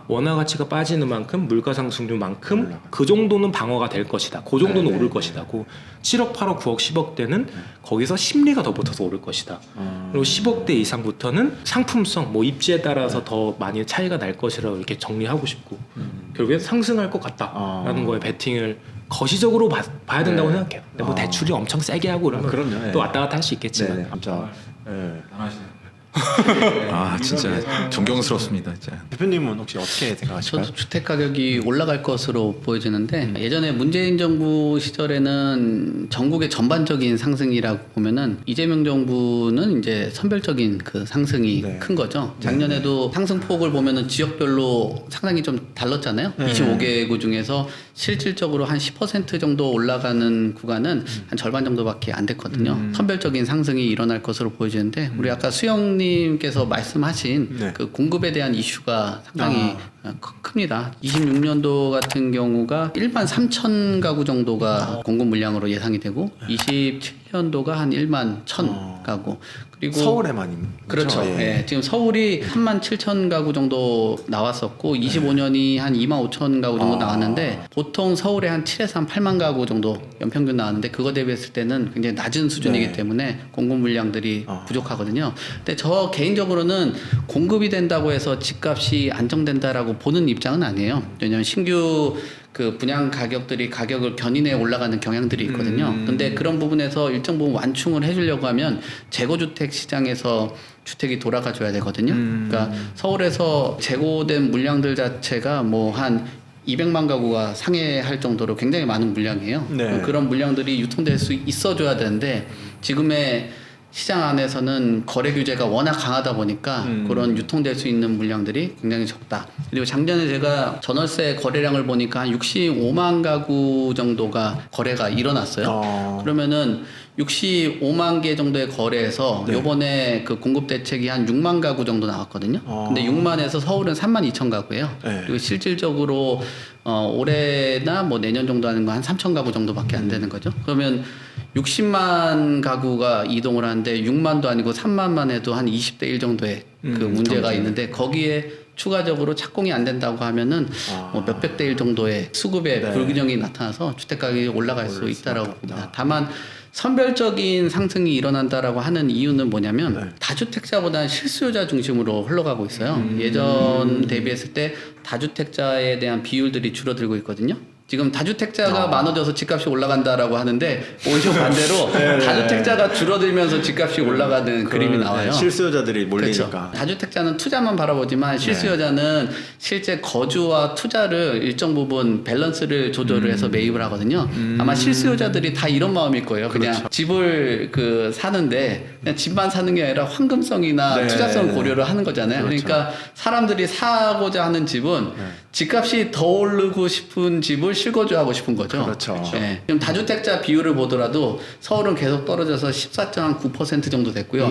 원화 가치가 빠지는 만큼 물가 상승률만큼 그 정도는 방어가 될 것이다. 그 정도는 오를 것이다고 7억, 8억, 9억, 10억대는 거기서 심리가 더 붙어서 오를 것이다. 그리고 10억대 이상부터는 상품성, 뭐 입지에 따라서 더 많이 차이가 날 것이라고 이렇게 정리하고 싶고 결국엔 상승할 것 같다라는 거에 베팅을 거시적으로 봐야 된다고 생각해요. 근데 뭐 대출이 엄청 세게 하고 그러면 그럼요. 또 왔다 갔다 할 수 있겠지만 네. 진짜. 네. 당하시네요. 아 진짜 존경스럽습니다. 진짜. 대표님은 혹시 어떻게 생각하실까요? 저도 주택 가격이 올라갈 것으로 보여지는데 예전에 문재인 정부 시절에는 전국의 전반적인 상승이라고 보면은 이재명 정부는 이제 선별적인 그 상승이 네. 큰 거죠. 작년에도 상승폭을 보면은 지역별로 상당히 좀 달랐잖아요. 네. 25개구 중에서 실질적으로 한 10% 정도 올라가는 구간은 한 절반 정도밖에 안 됐거든요. 선별적인 상승이 일어날 것으로 보여지는데 우리 아까 수영님께서 말씀하신 네. 그 공급에 대한 이슈가 상당히 큽니다. 26년도 같은 경우가 1만 3천 가구 정도가 공급 물량으로 예상이 되고 27년도가 한 1만 1천 가구 그리고 서울에만 그렇죠. 예. 예. 지금 서울이 3만 7천 가구 정도 나왔었고 25년이 한 2만 5천 가구 정도 나왔는데 보통 서울에 한 7에서 한 8만 가구 정도 연평균 나왔는데 그거 대비했을 때는 굉장히 낮은 수준이기 네. 때문에 공급 물량들이 부족하거든요. 근데 저 개인적으로는 공급이 된다고 해서 집값이 안정된다라고 보는 입장은 아니에요. 왜냐하면 신규 그 분양 가격들이 가격을 견인해 올라가는 경향들이 있거든요. 근데 그런 부분에서 일정 부분 완충을 해주려고 하면 재고주택 시장에서 주택이 돌아가 줘야 되거든요. 그러니까 서울에서 재고된 물량들 자체가 뭐 한 200만 가구가 상회할 정도로 굉장히 많은 물량이에요. 네. 그런 물량들이 유통될 수 있어줘야 되는데 지금의 시장 안에서는 거래 규제가 워낙 강하다 보니까 그런 유통될 수 있는 물량들이 굉장히 적다. 그리고 작년에 제가 전월세 거래량을 보니까 한 65만 가구 정도가 거래가 일어났어요. 그러면은 65만 개 정도의 거래에서 요번에 그 공급 대책이 한 6만 가구 정도 나왔거든요. 근데 6만에서 서울은 3만 2천 가구예요. 네. 그리고 실질적으로 올해나 뭐 내년 정도 하는 거 한 3천 가구 정도밖에 안 되는 거죠. 그러면 60만 가구가 이동을 하는데 6만도 아니고 3만만 해도 한 20대 1 정도의 그 문제가 있는데 거기에 추가적으로 착공이 안 된다고 하면은 뭐 몇백 대 1 정도의 수급의 네. 불균형이 나타나서 주택 가격이 올라갈 수 있다라고 봅니다. 다만 선별적인 상승이 일어난다라고 하는 이유는 뭐냐면 다주택자보다는 실수요자 중심으로 흘러가고 있어요. 예전 대비했을 때 다주택자에 대한 비율들이 줄어들고 있거든요. 지금 다주택자가 많아져서 집값이 올라간다라고 하는데 오히려 반대로 다주택자가 줄어들면서 집값이 올라가는 그림이 나와요. 실수요자들이 몰리니까. 그렇죠. 다주택자는 투자만 바라보지만 실수요자는 실제 거주와 투자를 일정 부분 밸런스를 조절을 해서 매입을 하거든요. 아마 실수요자들이 다 이런 마음일 거예요. 그냥 집을 그 사는데 그냥 집만 사는 게 아니라 황금성이나 네. 투자성을 고려를 하는 거잖아요. 그렇죠. 그러니까 사람들이 사고자 하는 집은 집값이 더 오르고 싶은 집을 실거주하고 싶은 거죠. 그렇죠. 네. 지금 다주택자 비율을 보더라도 서울은 계속 떨어져서 14.9% 정도 됐고요.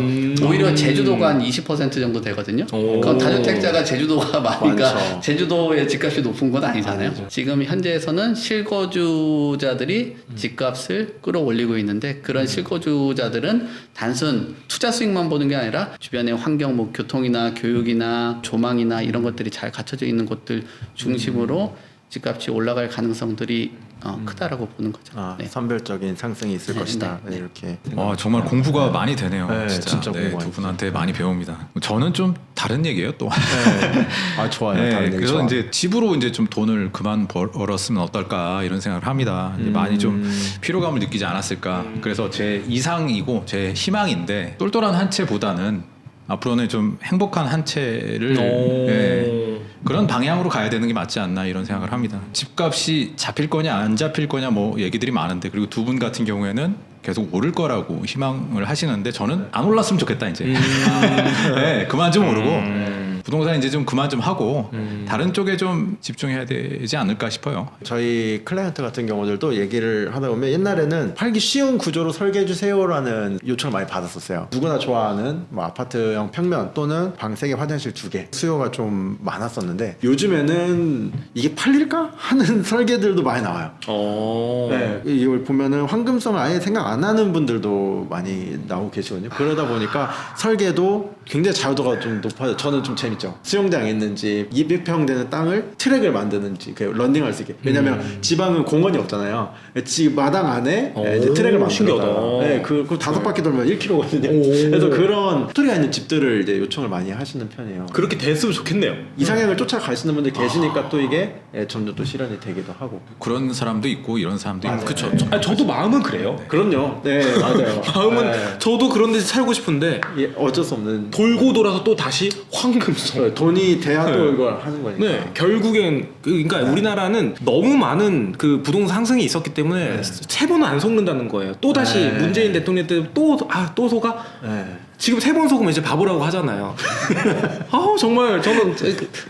오히려 제주도가 한 20% 정도 되거든요. 그럼 다주택자가 제주도가 많으니까 많죠. 제주도의 집값이 높은 건 아니잖아요. 지금 현재에서는 실거주자들이 집값을 끌어올리고 있는데 그런 실거주자들은 단순 투자 수익만 보는 게 아니라 주변의 환경, 뭐 교통이나 교육이나 조망이나 이런 것들이 잘 갖춰져 있는 곳들 중심으로 집값이 올라갈 가능성들이 크다라고 보는 거죠. 네. 선별적인 상승이 있을 네, 것이다. 네, 네. 이렇게. 정말 공부가 많이 되네요. 네, 진짜 네, 공부 많이 두 분한테 많이 배웁니다. 저는 좀 다른 얘기예요, 또. 네. 아 좋아요. 네, 다른 얘기 그래서 좋아. 이제 집으로 이제 좀 돈을 그만 벌었으면 어떨까 이런 생각을 합니다. 이제 많이 좀 피로감을 느끼지 않았을까. 그래서 제 이상이고 제 희망인데 똘똘한 한 채보다는 앞으로는 좀 행복한 한 채를 그런 방향으로 가야 되는 게 맞지 않나 이런 생각을 합니다. 집값이 잡힐 거냐 안 잡힐 거냐 뭐 얘기들이 많은데 그리고 두 분 같은 경우에는 계속 오를 거라고 희망을 하시는데 저는 안 올랐으면 좋겠다 이제. 네, 그만 좀 오르고 부동산 이제 좀 그만 좀 하고 다른 쪽에 좀 집중해야 되지 않을까 싶어요. 저희 클라이언트 같은 경우들도 얘기를 하다 보면 옛날에는 팔기 쉬운 구조로 설계해 주세요라는 요청을 많이 받았었어요. 누구나 좋아하는 뭐 아파트형 평면 또는 방 3개 화장실 2개 수요가 좀 많았었는데 요즘에는 이게 팔릴까 하는 설계들도 많이 나와요. 네, 이걸 보면은 황금성을 아예 생각 안 하는 분들도 많이 나오고 계시거든요. 그러다 보니까 설계도 굉장히 자유도가 좀 높아요. 저는 좀 재밌어요. 있죠. 수영장 있는 집, 200평 되는 땅을 트랙을 만드는 집, 그 런닝할 수 있게. 왜냐면 지방은 공원이 없잖아요. 집 마당 안에 이제 트랙을 신기하다. 만들어요. 네, 그 5바퀴 돌면 1km거든요. 그래서 그런 스토리가 있는 집들을 이제 요청을 많이 하시는 편이에요. 그렇게 됐으면 좋겠네요. 이상향을 쫓아가시는 분들 계시니까 또 이게 점점 또 실현이 되기도 하고. 그런 사람도 있고 이런 사람도 있고. 그쵸. 저도 마음은 그래요. 그럼요. 네, 맞아요. 마음은 네. 저도 그런 데서 살고 싶은데 예, 어쩔 수 없는. 돌고 돌아서 또 다시 황금성. 돈이 돼야 또 네. 이걸 하는 거니까. 네, 결국엔 그러니까 우리나라는 너무 많은 그 부동산 상승이 있었기 때문에 세 번은 안 속는다는 거예요. 또 다시 네. 문재인 대통령 때 또 속아? 네. 지금 세 번 속으면 이제 바보라고 하잖아요. 아 정말 저는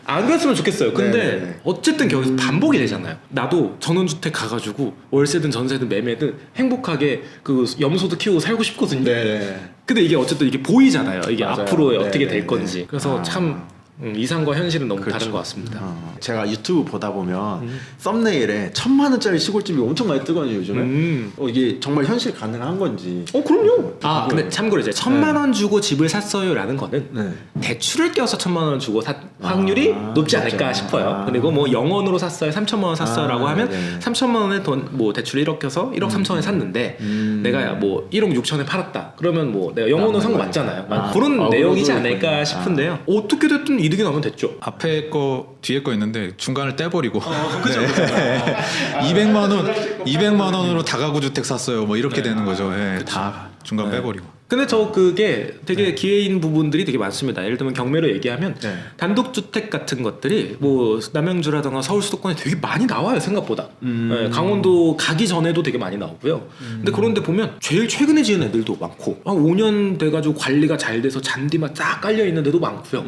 안 그랬으면 좋겠어요. 근데 네네네. 어쨌든 여기서 반복이 되잖아요. 나도 전원주택 가가지고 월세든 전세든 매매든 행복하게 그 염소도 키우고 살고 싶거든요. 네. 근데 이게 어쨌든 이게 보이잖아요. 이게 맞아요. 앞으로 네, 어떻게 네, 될 네. 건지. 그래서 참 이상과 현실은 너무 그렇죠. 다른 것 같습니다. 제가 유튜브 보다 보면 썸네일에 1,000만 원짜리 시골집이 엄청 많이 뜨거든요 요즘에. 이게 정말 현실 가능한 건지. 그럼요. 아 근데 참고로 이제 1,000만 원 주고 집을 샀어요라는 거는 네. 대출을 껴서 1,000만 원 주고 살 확률이 높지 않을까 싶어요. 그리고 뭐 0원으로 샀어요, 3,000만 원 샀어요라고 하면 네. 3,000만 원에 돈 뭐 대출 1억 껴서 1억 3천에 샀는데 내가 뭐 1억 6천에 팔았다. 그러면 뭐 내가 0원으로 산 거 맞잖아요. 그런 내용이지 그것도 않을까 그렇군요. 싶은데요. 어떻게 됐든 이득이 나면 됐죠. 앞에 거 뒤에 거 있는데 중간을 떼버리고 네. 200만 원으로 다가구 주택 샀어요. 뭐 이렇게 되는 거죠. 예, 다 중간 빼버리고. 근데 저 그게 되게 기회인 부분들이 되게 많습니다. 예를 들면 경매로 얘기하면 네. 단독주택 같은 것들이 뭐 남양주라든가 서울 수도권에 되게 많이 나와요 생각보다. 네, 강원도 가기 전에도 되게 많이 나오고요. 근데 그런데 보면 제일 최근에 지은 애들도 많고 한 5년 돼가지고 관리가 잘 돼서 잔디만 쫙 깔려 있는 데도 많고요.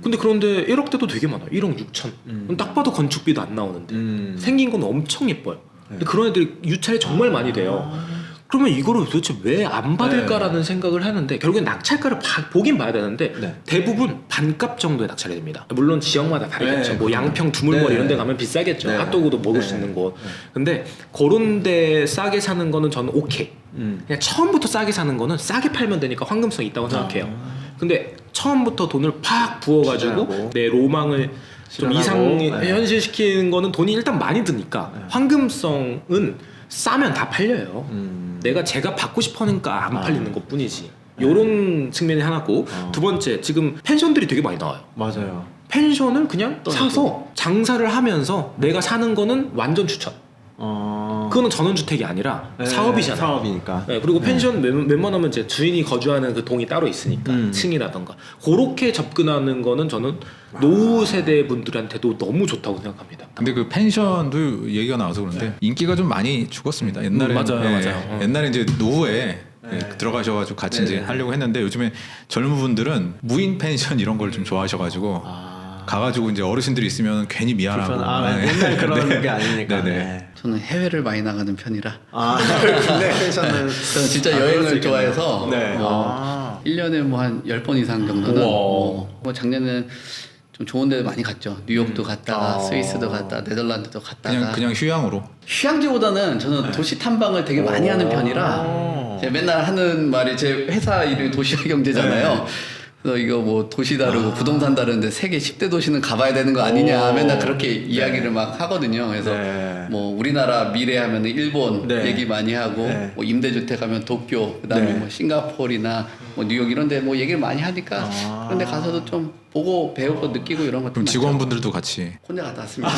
근데 그런데 1억대도 되게 많아요. 1억 6천. 딱 봐도 건축비도 안 나오는데 생긴 건 엄청 예뻐요. 근데 그런 애들이 유찰이 정말 많이 돼요. 그러면 이거를 도대체 왜 안 받을까라는 생각을 하는데 결국엔 낙찰가를 보긴 봐야 되는데 네. 대부분 반값 정도에 낙찰이 됩니다. 물론 지역마다 다르겠죠. 네, 뭐 양평, 두물머리 네. 이런 데 가면 비싸겠죠. 네. 핫도그도 먹을 네. 수 있는 곳. 근데 그런 데 싸게 사는 거는 저는 오케이. 그냥 처음부터 싸게 사는 거는 싸게 팔면 되니까 황금성이 있다고 생각해요. 근데 처음부터 돈을 팍 부어가지고 실현하고. 내 로망을 좀 실현하고. 이상 네. 현실시키는 거는 돈이 일단 많이 드니까 황금성은 싸면 다 팔려요. 내가 제가 받고 싶으니까 안 팔리는 것 뿐이지. 요런 측면이 하나고 두 번째 지금 펜션들이 되게 많이 나와요. 맞아요. 펜션을 그냥 사서 장사를 하면서 내가 사는 거는 완전 추천. 그거는 전원주택이 아니라 네, 사업이잖아요. 사업이니까. 네, 그리고 펜션 웬만하면 이제 주인이 거주하는 그 동이 따로 있으니까 층이라던가 그렇게 접근하는 거는 저는 노후 세대 분들한테도 너무 좋다고 생각합니다. 근데 그 펜션도 얘기가 나와서 그런데 인기가 좀 많이 죽었습니다. 옛날에 맞아요. 옛날에 이제 노후에 들어가셔가지고 같이 이제 하려고 했는데 요즘에 젊은 분들은 무인 펜션 이런 걸 좀 좋아하셔가지고 가가지고 이제 어르신들이 있으면 괜히 미안하고. 옛날 그런 게 아니니까. 네네. 네. 저는 해외를 많이 나가는 편이라 근데 펜션은 저는 진짜 그럴 수 여행을 있겠네요. 좋아해서 네. 뭐 1년에 뭐 한 10번 이상 정도는 뭐 작년에는 좀 좋은 데 많이 갔죠. 뉴욕도 갔다가 스위스도 갔다 네덜란드도 갔다가 그냥 휴양으로. 휴양지보다는 저는 도시 탐방을 되게 많이 하는 편이라 제가 맨날 하는 말이 제 회사 이름이 도시화 경제잖아요. 그래서 이거 뭐 도시 다르고 부동산 다른데 세계 10대 도시는 가봐야 되는 거 아니냐 맨날 그렇게 이야기를 막 하거든요. 그래서 뭐 우리나라 미래 하면은 일본 얘기 많이 하고 뭐 임대주택 하면 도쿄 그다음에 뭐 싱가포르나 뭐 뉴욕 이런데 뭐 얘기를 많이 하니까 그런데 가서도 좀 보고 배우고 느끼고 이런 것도 그럼 많죠. 직원분들도 같이. 혼자 갔다 왔습니다.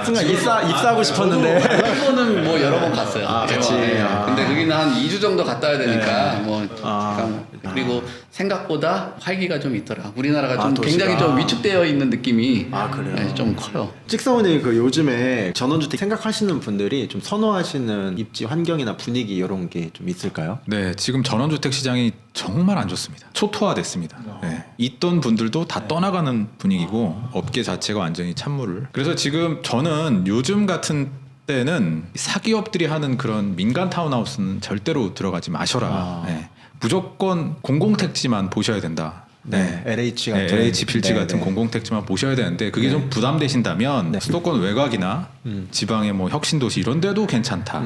순간 입사하고 싶었는데. 일본은 뭐 여러 번 갔어요. 같이. 근데 거기는 한 2주 정도 갔다 와야 되니까 뭐 잠깐 그리고 생각보다 활기가 좀 있더라. 우리나라가 좀 도시가. 굉장히 좀 위축되어 있는 느낌이 그래요? 네, 좀 커요. 찍사원님 그 요즘에 전원주택 생각하시는 분들이 좀 선호하시는 입지 환경이나 분위기 이런 게 좀 있을까요? 네, 지금 전원주택 시장이 정말 안 좋습니다. 초토화됐습니다. 네. 있던 분들도 다 떠나가는 분위기고 업계 자체가 완전히 찬물을. 그래서 지금 저는 요즘 같은 때는 사기업들이 하는 그런 민간 타운하우스는 절대로 들어가지 마셔라. 네. 무조건 공공택지만 보셔야 된다. 네, LH 같은 LH 필지 같은 공공택지만 보셔야 되는데 그게 좀 부담되신다면 수도권 외곽이나 지방의 뭐 혁신도시 이런 데도 괜찮다.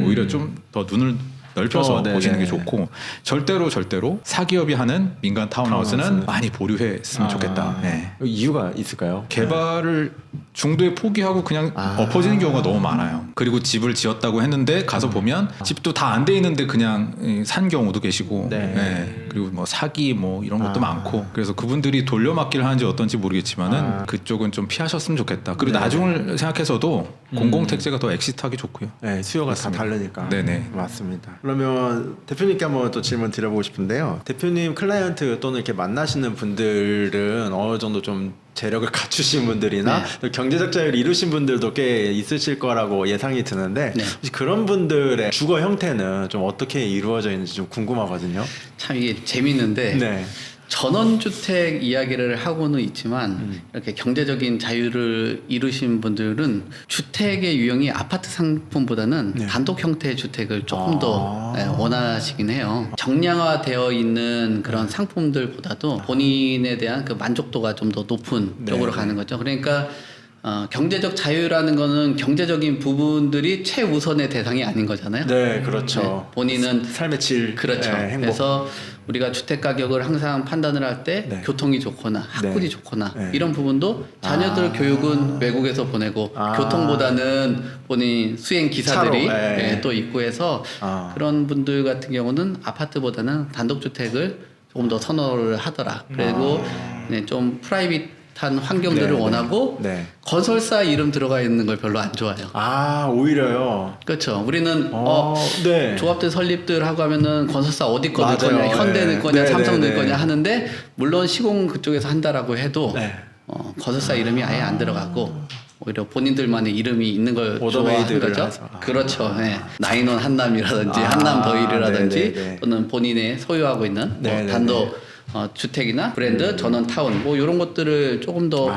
오히려 좀 더 눈을 넓혀서 네네. 보시는 게 좋고 절대로 사기업이 하는 민간 타운하우스는 타운하우스는. 많이 보류했으면 좋겠다. 네. 이유가 있을까요? 개발을 중도에 포기하고 그냥 엎어지는 경우가 너무 많아요. 그리고 집을 지었다고 했는데 가서 보면 집도 다 안 돼 있는데 그냥 산 경우도 계시고, 네. 네. 그리고 뭐 사기 뭐 이런 것도 많고, 그래서 그분들이 돌려막기를 하는지 어떤지 모르겠지만은 그쪽은 좀 피하셨으면 좋겠다. 그리고 나중을 생각해서도 공공택지가 더 엑시트하기 좋고요. 네, 수요가 맞습니다. 다 다르니까. 네네. 맞습니다. 그러면 대표님께 한번 또 질문 드려보고 싶은데요. 대표님 클라이언트 또는 이렇게 만나시는 분들은 어느 정도 좀 재력을 갖추신 분들이나 네. 또 경제적 자유를 이루신 분들도 꽤 있으실 거라고 예상이 드는데 네. 혹시 그런 분들의 주거 형태는 좀 어떻게 이루어져 있는지 좀 궁금하거든요. 참 이게 재밌는데 네. 전원주택 이야기를 하고는 있지만 이렇게 경제적인 자유를 이루신 분들은 주택의 유형이 아파트 상품보다는 네. 단독 형태의 주택을 조금 더 원하시긴 해요. 정량화되어 있는 그런 상품들보다도 본인에 대한 그 만족도가 좀 더 높은 네. 쪽으로 가는 거죠. 그러니까 경제적 자유라는 거는 경제적인 부분들이 최우선의 대상이 아닌 거잖아요. 네, 그렇죠. 네, 본인은 삶의 질, 그렇죠. 네, 행복. 그래서 우리가 주택 가격을 항상 판단을 할 때 네. 교통이 좋거나 학군이 네. 좋거나 네. 이런 부분도 자녀들 교육은 외국에서 보내고 교통보다는 본인 수행 기사들이 차로, 네. 또 있고 해서 그런 분들 같은 경우는 아파트보다는 단독주택을 조금 더 선호를 하더라. 그리고 네, 좀 프라이빗한 환경들을 네, 네. 원하고 네. 건설사 이름 들어가 있는 걸 별로 안 좋아해요. 오히려요. 그렇죠. 우리는 네. 조합들 설립들 하고 하면은 건설사 어디 거 넣을 맞아요. 거냐, 현대 네. 넣을 거냐, 네, 삼성 네, 넣을 네. 거냐 하는데 물론 시공 그쪽에서 한다라고 해도 네. 건설사 이름이 아예 안 들어가고 오히려 본인들만의 이름이 있는 걸 좋아하는 오더메이드를 거죠. 해서. 그렇죠. 네. 나인원 한남이라든지 한남 더일이라든지 네, 네, 네. 또는 본인의 소유하고 있는 뭐 네, 네, 단독 주택이나 브랜드, 전원 타운 뭐 이런 것들을 조금 더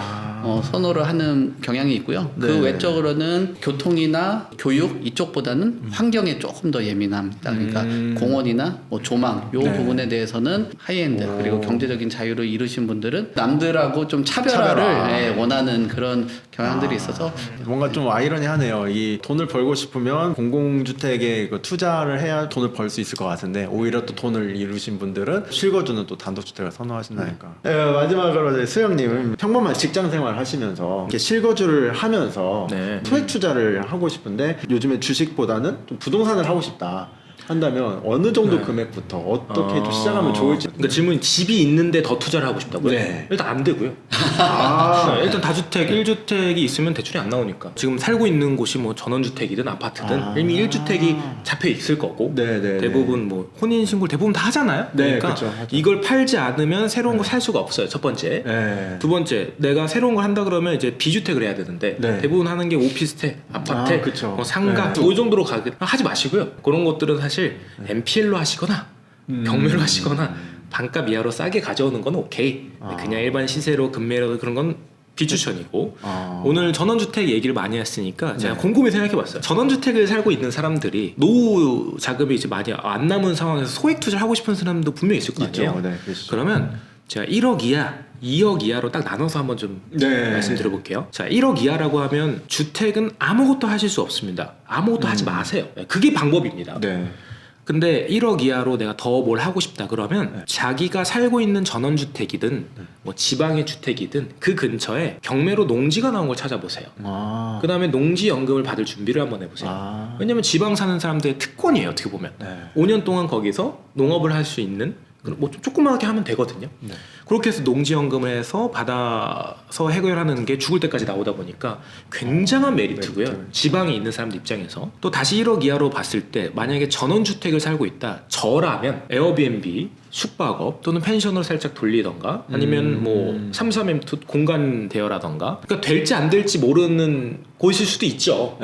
선호를 하는 경향이 있고요. 그 네. 외적으로는 교통이나 교육 이쪽보다는 환경에 조금 더 예민합니다. 그러니까 공원이나 뭐 조망 요 네. 부분에 대해서는 하이엔드 그리고 경제적인 자유를 이루신 분들은 남들하고 좀 차별화를 차별화. 원하는 그런 경향들이 있어서 뭔가 좀 아이러니하네요. 이 돈을 벌고 싶으면 공공주택에 그 투자를 해야 돈을 벌 수 있을 것 같은데 오히려 또 돈을 이루신 분들은 실거주는 또 단독주택을 선호하신다니까. 마지막으로 수영님 평범한 직장생활 하시면서 이렇게 실거주를 하면서 네. 소액 투자를 하고 싶은데 요즘에 주식보다는 좀 부동산을 하고 싶다 한다면 어느 정도 금액부터 어떻게 좀 시작하면 좋을지. 그러니까 질문이 집이 있는데 더 투자를 하고 싶다고요? 네. 일단 안 되고요. 일단 다주택, 1주택이 있으면 대출이 안 나오니까. 지금 살고 있는 곳이 뭐 전원주택이든 아파트든 이미 1주택이 잡혀 있을 거고 네네네. 대부분 뭐 혼인신고를 대부분 다 하잖아요. 네, 그러니까 그쵸, 하죠. 이걸 팔지 않으면 새로운 걸 살 수가 없어요. 첫 번째. 네. 두 번째, 내가 새로운 걸 한다 그러면 이제 비주택을 해야 되는데 네. 대부분 하는 게 오피스텔, 아파트, 그쵸. 뭐 상가 네. 이 정도로 하지 마시고요. 그런 것들은 사실 MPL로 하시거나 경매로 하시거나 반값 이하로 싸게 가져오는 건 오케이. 그냥 일반 시세로 금매로 그런 건 비추천이고 오늘 전원주택 얘기를 많이 했으니까 제가 곰곰이 생각해봤어요. 전원주택을 살고 있는 사람들이 노후 자금이 이제 많이 안 남은 상황에서 소액 투자를 하고 싶은 사람도 분명히 있을 거 아니에요. 있죠. 네, 그렇죠. 그러면 제가 1억 이하 2억 이하로 딱 나눠서 한번 좀 네. 말씀드려볼게요. 자, 1억 이하라고 하면 주택은 아무것도 하실 수 없습니다. 아무것도 하지 마세요. 그게 방법입니다. 네. 근데 1억 이하로 내가 더 뭘 하고 싶다 그러면 자기가 살고 있는 전원주택이든 뭐 지방의 주택이든 그 근처에 경매로 농지가 나온 걸 찾아보세요. 그 다음에 농지연금을 받을 준비를 한번 해보세요. 왜냐면 지방 사는 사람들의 특권이에요. 어떻게 보면 5년 동안 거기서 농업을 할 수 있는 뭐 좀 조그맣게 하면 되거든요. 그렇게 해서 농지연금을 해서 받아서 해결하는 게 죽을 때까지 나오다 보니까 굉장한 메리트고요. 지방에 있는 사람들 입장에서 또 다시 1억 이하로 봤을 때 만약에 전원주택을 살고 있다 저라면 에어비앤비 숙박업 또는 펜션으로 살짝 돌리던가 아니면 뭐 33M 공간 대여라던가 그러니까 될지 안 될지 모르는 곳일 수도 있죠.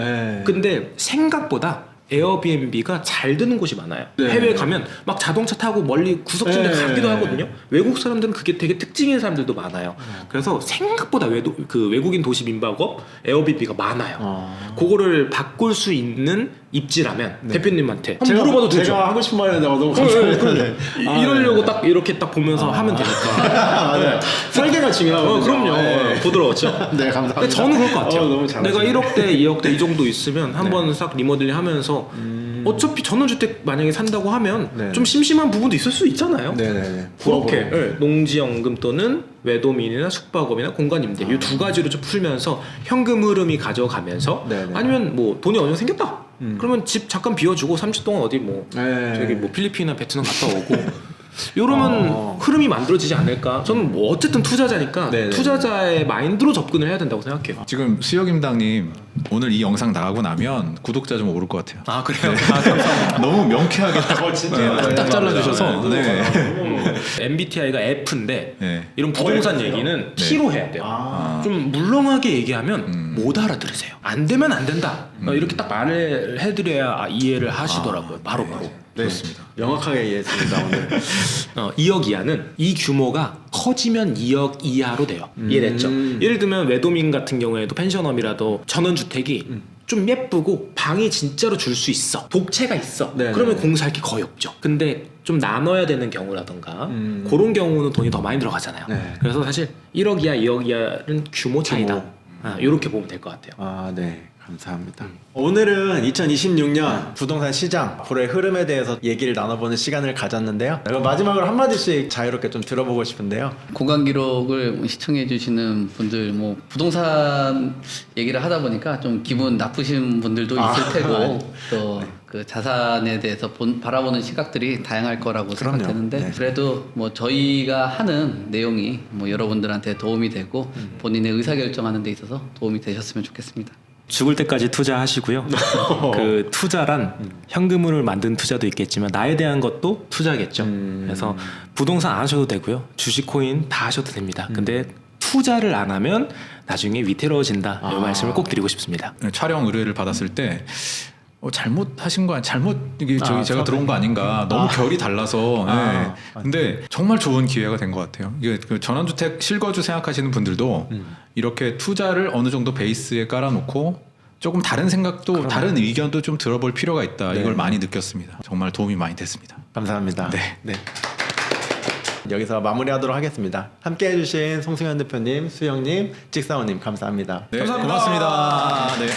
근데 생각보다 에어비앤비가 잘 드는 곳이 많아요. 네. 해외 가면 막 자동차 타고 멀리 구석진 데 네. 가기도 하거든요. 외국 사람들은 그게 되게 특징인 사람들도 많아요. 그래서 생각보다 외국인 도시 민박업 에어비앤비가 많아요. 그거를 바꿀 수 있는 입지라면 대표님한테 한번 물어봐도 되죠. 제가 하고 싶은 말인데 너무 감사해요. 이러려고 딱 이렇게 딱 보면서 하면 되니까. 네. 설계가 중요하거든요. 그럼요. 네. 부드러웠죠. 네, 감사합니다. 근데 저는 그럴 것 같아요. 너무 잘하시네요. 내가 1억대, 2억대 이 정도 있으면 한번 싹 리모델링 하면서 어차피 전원주택 만약에 산다고 하면 네. 좀 심심한 부분도 있을 수 있잖아요. 네네네. 그렇게 농지연금 또는 외도민이나 숙박업이나 공간임대 이 두 가지로 좀 풀면서 현금 흐름이 가져가면서 네네. 아니면 뭐 돈이 어느 정도 생겼다. 그러면 집 잠깐 비워주고 30 동안 어디 뭐 네. 저기 뭐 필리핀이나 베트남 갔다 오고 이러면 흐름이 만들어지지 않을까? 저는 뭐 어쨌든 투자자니까 네네. 투자자의 마인드로 접근을 해야 된다고 생각해요. 지금 수혁임당님 오늘 이 영상 나가고 나면 구독자 좀 오를 것 같아요. 아 그래요? 너무 명쾌하게 딱 잘라주셔서. 네. MBTI가 F인데 네. 이런 부동산 얘기는 T로 해야 돼요. 좀 물렁하게 얘기하면 못 알아들으세요. 안 되면 안 된다. 이렇게 딱 말을 해드려야 이해를 하시더라고요. 바로바로. 네. 명확하게 이해했습니다 오늘. 2억 이하는 이 규모가 커지면 2억 이하로 돼요. 이해됐죠? 예를 들면 외도민 같은 경우에도 펜션업이라도 전원주택이 좀 예쁘고 방이 진짜로 줄 수 있어. 독채가 있어. 네네. 그러면 공사할 게 거의 없죠. 근데 좀 나눠야 되는 경우라던가 그런 경우는 돈이 더 많이 들어가잖아요. 네. 그래서 사실 1억 이하, 2억 이하는 규모 차이다. 이렇게 보면 될 것 같아요. 아, 네. 감사합니다. 오늘은 2026년 부동산 시장 앞으로의 흐름에 대해서 얘기를 나눠보는 시간을 가졌는데요. 그럼 마지막으로 한마디씩 자유롭게 좀 들어보고 싶은데요. 공간 기록을 시청해 주시는 분들 뭐 부동산 얘기를 하다 보니까 좀 기분 나쁘신 분들도 있을 테고 또 그 자산에 대해서 바라보는 시각들이 다양할 거라고 그럼요. 생각되는데 네. 그래도 뭐 저희가 하는 내용이 뭐 여러분들한테 도움이 되고 본인의 의사결정하는 데 있어서 도움이 되셨으면 좋겠습니다. 죽을 때까지 투자하시고요. 그 투자란 현금으로 만든 투자도 있겠지만 나에 대한 것도 투자겠죠. 그래서 부동산 안 하셔도 되고요. 주식, 코인 다 하셔도 됩니다. 근데 투자를 안 하면 나중에 위태로워진다. 이 말씀을 꼭 드리고 싶습니다. 촬영 의뢰를 받았을 때 잘못하신 거 아니 잘못 이게 저기 제가 들어온 거 아닌가 너무 결이 달라서 네. 근데 정말 좋은 기회가 된 것 같아요. 이게 그 전원주택 실거주 생각하시는 분들도 이렇게 투자를 어느 정도 베이스에 깔아놓고 조금 다른 생각도 다른 의견도 좀 들어볼 필요가 있다. 이걸 많이 느꼈습니다. 정말 도움이 많이 됐습니다. 감사합니다. 네. 여기서 마무리하도록 하겠습니다. 함께 해주신 송승현 대표님, 수영님, 찍사원님 감사합니다. 네, 고맙습니다. 네.